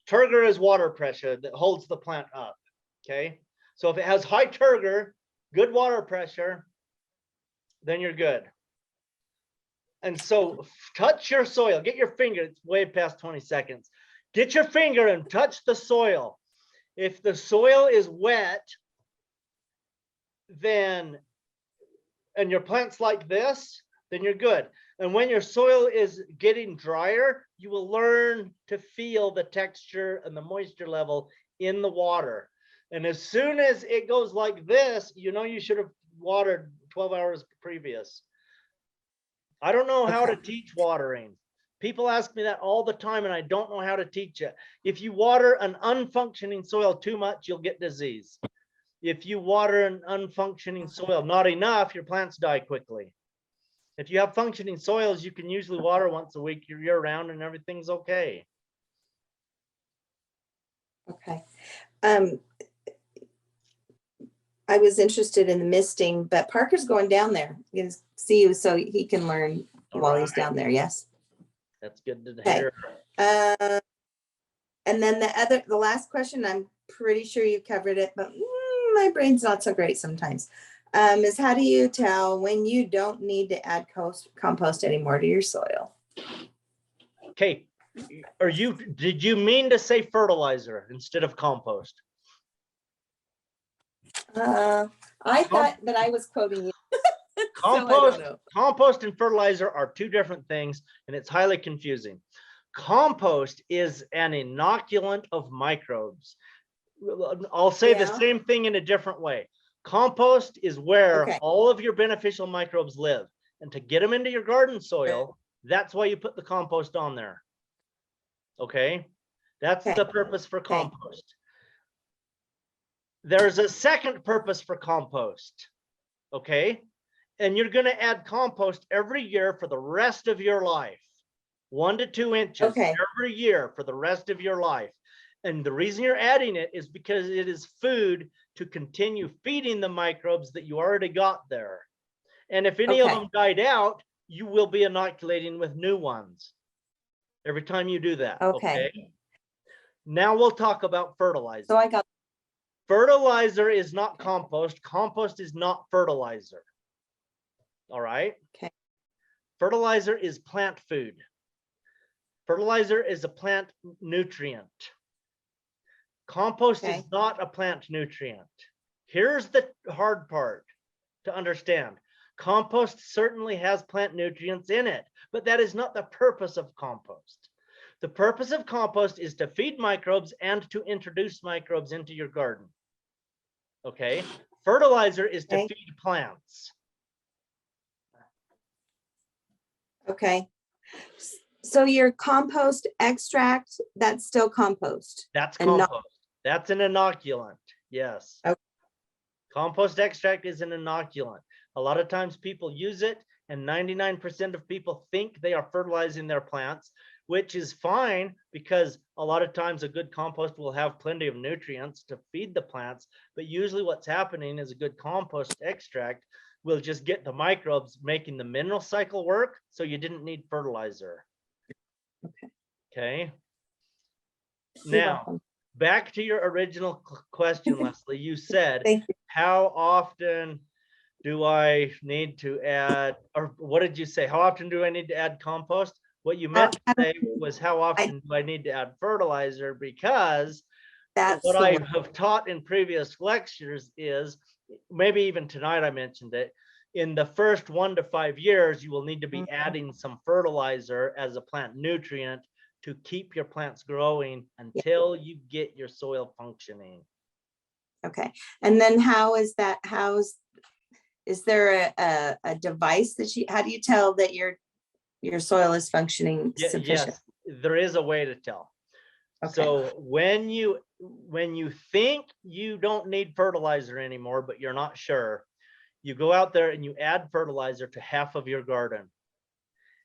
Turgor is water pressure that holds the plant up, okay? So if it has high turgor, good water pressure, then you're good. And so touch your soil, get your finger, it's way past 20 seconds. Get your finger and touch the soil. If the soil is wet, and your plant's like this, then you're good. And when your soil is getting drier, you will learn to feel the texture and the moisture level in the water. And as soon as it goes like this, you should have watered 12 hours previous. I don't know how to teach watering. People ask me that all the time, and I don't know how to teach it. If you water an unfunctioning soil too much, you'll get disease. If you water an unfunctioning soil not enough, your plants die quickly. If you have functioning soils, you can usually water once a week year round and everything's okay. Okay. I was interested in the misting, but Parker's going down there. He's gonna see you so he can learn while he's down there. Yes. That's good to Okay. hear. And then the last question, I'm pretty sure you covered it, but my brain's not so great sometimes. Is how do you tell when you don't need to add compost anymore to your soil? Okay, did you mean to say fertilizer instead of compost? I thought that I was quoting you. Compost, compost and fertilizer are two different things, and it's highly confusing. Compost is an inoculant of microbes. I'll say the same thing in a different way. Compost is where all of your beneficial microbes live. And to get them into your garden soil, that's why you put the compost on there. Okay? That's the purpose for compost. There's a second purpose for compost. Okay? And you're going to add compost every year for the rest of your life. 1 to 2 inches every year for the rest of your life. And the reason you're adding it is because it is food to continue feeding the microbes that you already got there. And if any of them died out, you will be inoculating with new ones every time you do that. Okay. Now we'll talk about fertilizer. So I got fertilizer is not compost. Compost is not fertilizer. All right. Okay. Fertilizer is plant food. Fertilizer is a plant nutrient. Compost is not a plant nutrient. Here's the hard part to understand. Compost certainly has plant nutrients in it, but that is not the purpose of compost. The purpose of compost is to feed microbes and to introduce microbes into your garden. Okay. Fertilizer is to feed plants. Okay. So your compost extract, that's still compost. That's compost. That's an inoculant. Yes. Okay. Compost extract is an inoculant. A lot of times people use it, and 99% of people think they are fertilizing their plants, which is fine because a lot of times a good compost will have plenty of nutrients to feed the plants. But usually what's happening is a good compost extract will just get the microbes making the mineral cycle work, so you didn't need fertilizer. Okay. Now, back to your original question, Leslie. You said, how often do I need to add, or what did you say? How often do I need to add compost? What you meant to say was how often do I need to add fertilizer? Because what I have taught in previous lectures is, maybe even tonight I mentioned it, in the first 1 to 5 years, you will need to be adding some fertilizer as a plant nutrient to keep your plants growing until you get your soil functioning. Okay. And then how is that, is there a device that how do you tell that your soil is functioning sufficient? Yes, there is a way to tell. So when you think you don't need fertilizer anymore, but you're not sure, you go out there and you add fertilizer to half of your garden.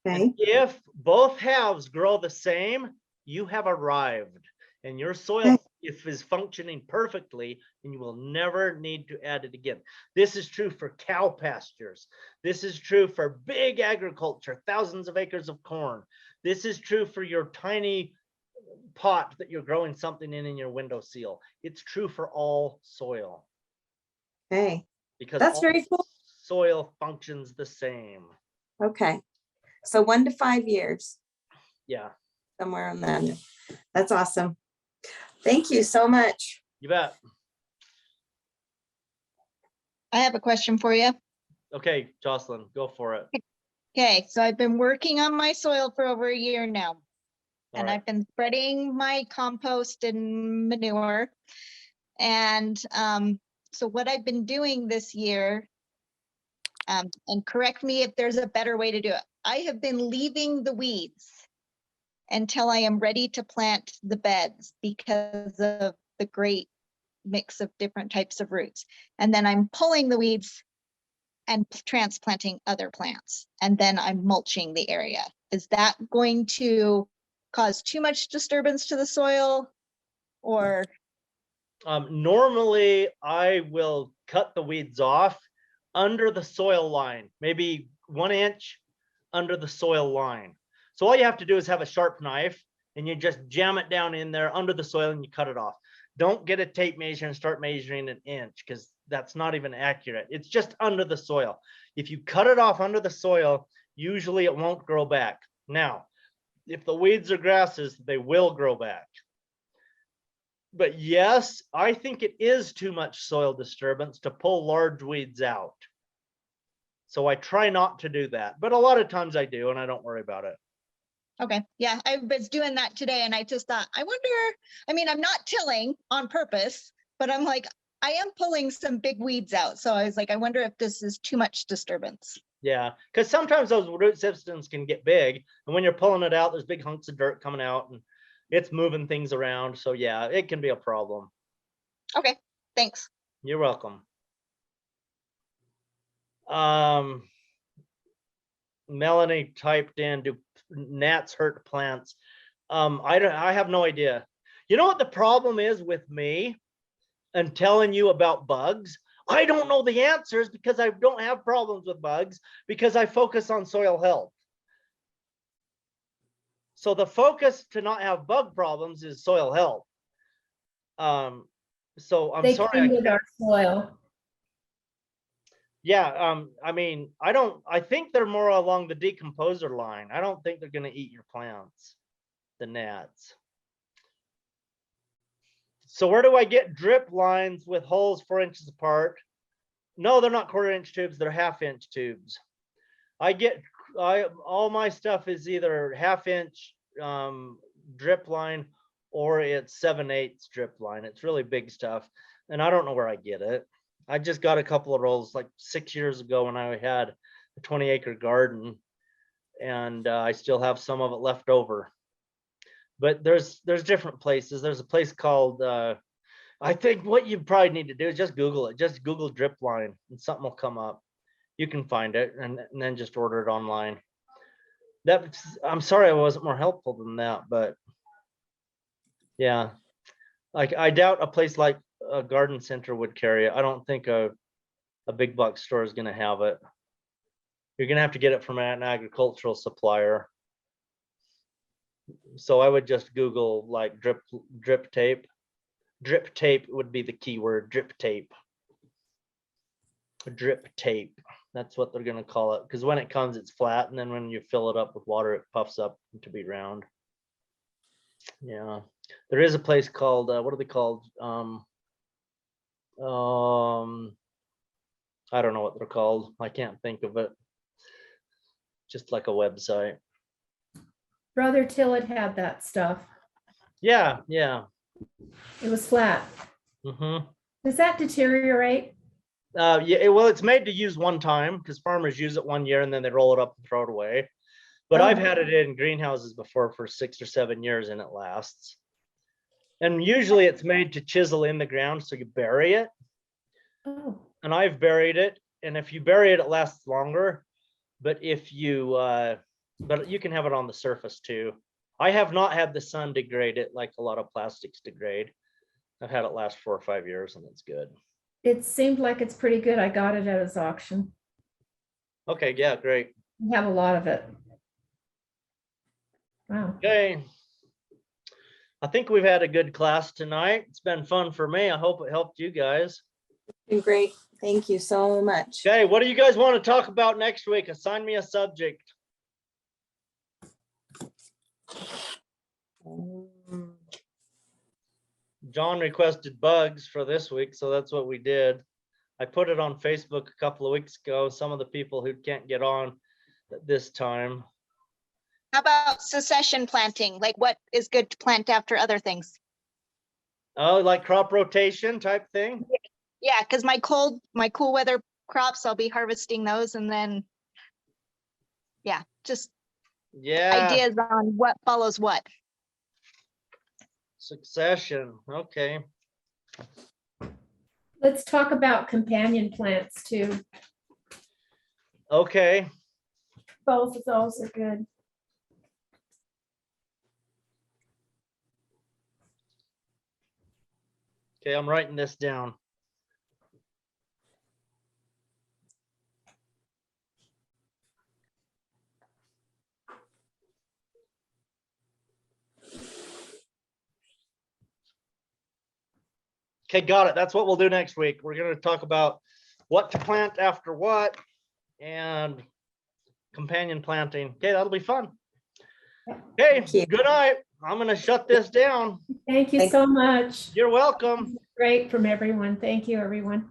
And if both halves grow the same, you have arrived, and your soil is functioning perfectly, and you will never need to add it again. This is true for cow pastures. This is true for big agriculture, thousands of acres of corn. This is true for your tiny pot that you're growing something in your windowsill. It's true for all soil. Okay. Because that's very cool. Soil functions the same. Okay. So 1 to 5 years. Yeah. Somewhere on that. That's awesome. Thank you so much. You bet. I have a question for you. Okay, Jocelyn, go for it. Okay, so I've been working on my soil for over a year now. And I've been spreading my compost and manure. And so what I've been doing this year, and correct me if there's a better way to do it, I have been leaving the weeds until I am ready to plant the beds because of the great mix of different types of roots. And then I'm pulling the weeds and transplanting other plants. And then I'm mulching the area. Is that going to cause too much disturbance to the soil, or? Normally I will cut the weeds off under the soil line, maybe 1 inch under the soil line. So all you have to do is have a sharp knife and you just jam it down in there under the soil and you cut it off. Don't get a tape measure and start measuring an inch, because that's not even accurate. It's just under the soil. If you cut it off under the soil, usually it won't grow back. Now, if the weeds are grasses, they will grow back. But yes, I think it is too much soil disturbance to pull large weeds out. So I try not to do that, but a lot of times I do, and I don't worry about it. Okay, yeah, I was doing that today and I just thought, I wonder, I mean, I'm not tilling on purpose, but I'm like, I am pulling some big weeds out. So I was like, I wonder if this is too much disturbance. Yeah, because sometimes those root systems can get big, and when you're pulling it out, there's big hunks of dirt coming out and it's moving things around. So yeah, it can be a problem. Okay, thanks. You're welcome. Melanie typed in, do gnats hurt plants? I have no idea. You know what the problem is with me and telling you about bugs? I don't know the answers because I don't have problems with bugs, because I focus on soil health. So the focus to not have bug problems is soil health. So I'm They sorry. come with our soil. Yeah, I mean, I think they're more along the decomposer line. I don't think they're going to eat your plants, the gnats. So where do I get drip lines with holes 4 inches apart? No, they're not 1/4 inch tubes, they're 1/2 inch tubes. All my stuff is either 1/2 inch drip line or it's 7/8 drip line. It's really big stuff, and I don't know where I get it. I just got a couple of rolls like 6 years ago when I had a 20-acre garden, and I still have some of it left over. But there's different places. There's a place called, I think what you probably need to do is just Google it. Just Google drip line and something will come up. You can find it and then just order it online. I'm sorry I wasn't more helpful than that, but yeah, like I doubt a place like a garden center would carry it. I don't think a big box store is going to have it. You're going to have to get it from an agricultural supplier. So I would just Google like drip tape. Drip tape would be the keyword, drip tape. Drip tape. That's what they're going to call it, because when it comes, it's flat, and then when you fill it up with water, it puffs up to be round. Yeah, there is a place called what are they called? I don't know what they're called. I can't think of it. Just like a website. Brother Tillett had that stuff. Yeah. It was flat. Mm-hmm. Does that deteriorate? Yeah, well, it's made to use one time because farmers use it 1 year and then they roll it up and throw it away. But I've had it in greenhouses before for 6 or 7 years and it lasts. And usually it's made to chisel in the ground, so you bury it. Oh. And I've buried it, and if you bury it, it lasts longer. But if you, but you can have it on the surface too. I have not had the sun degrade it like a lot of plastics degrade. I've had it last 4 or 5 years, and it's good. It seemed like it's pretty good. I got it at his auction. Okay, yeah, great. We have a lot of it. Wow. Okay. I think we've had a good class tonight. It's been fun for me. I hope it helped you guys. Been great. Thank you so much. Okay, what do you guys want to talk about next week? Assign me a subject. John requested bugs for this week, so that's what we did. I put it on Facebook a couple of weeks ago. Some of the people who can't get on this time. How about succession planting? Like what is good to plant after other things? Oh, like crop rotation type thing? Yeah, because my cool weather crops, I'll be harvesting those, and then yeah, just ideas on what follows what. Succession. Okay. Let's talk about companion plants too. Okay. Both of those are good. Okay, I'm writing this down. Okay, got it. That's what we'll do next week. We're going to talk about what to plant after what and companion planting. Okay, that'll be fun. Okay, Thank you. good night. I'm going to shut this down. Thank you Thank- so much. You're welcome. Great from everyone. Thank you, everyone.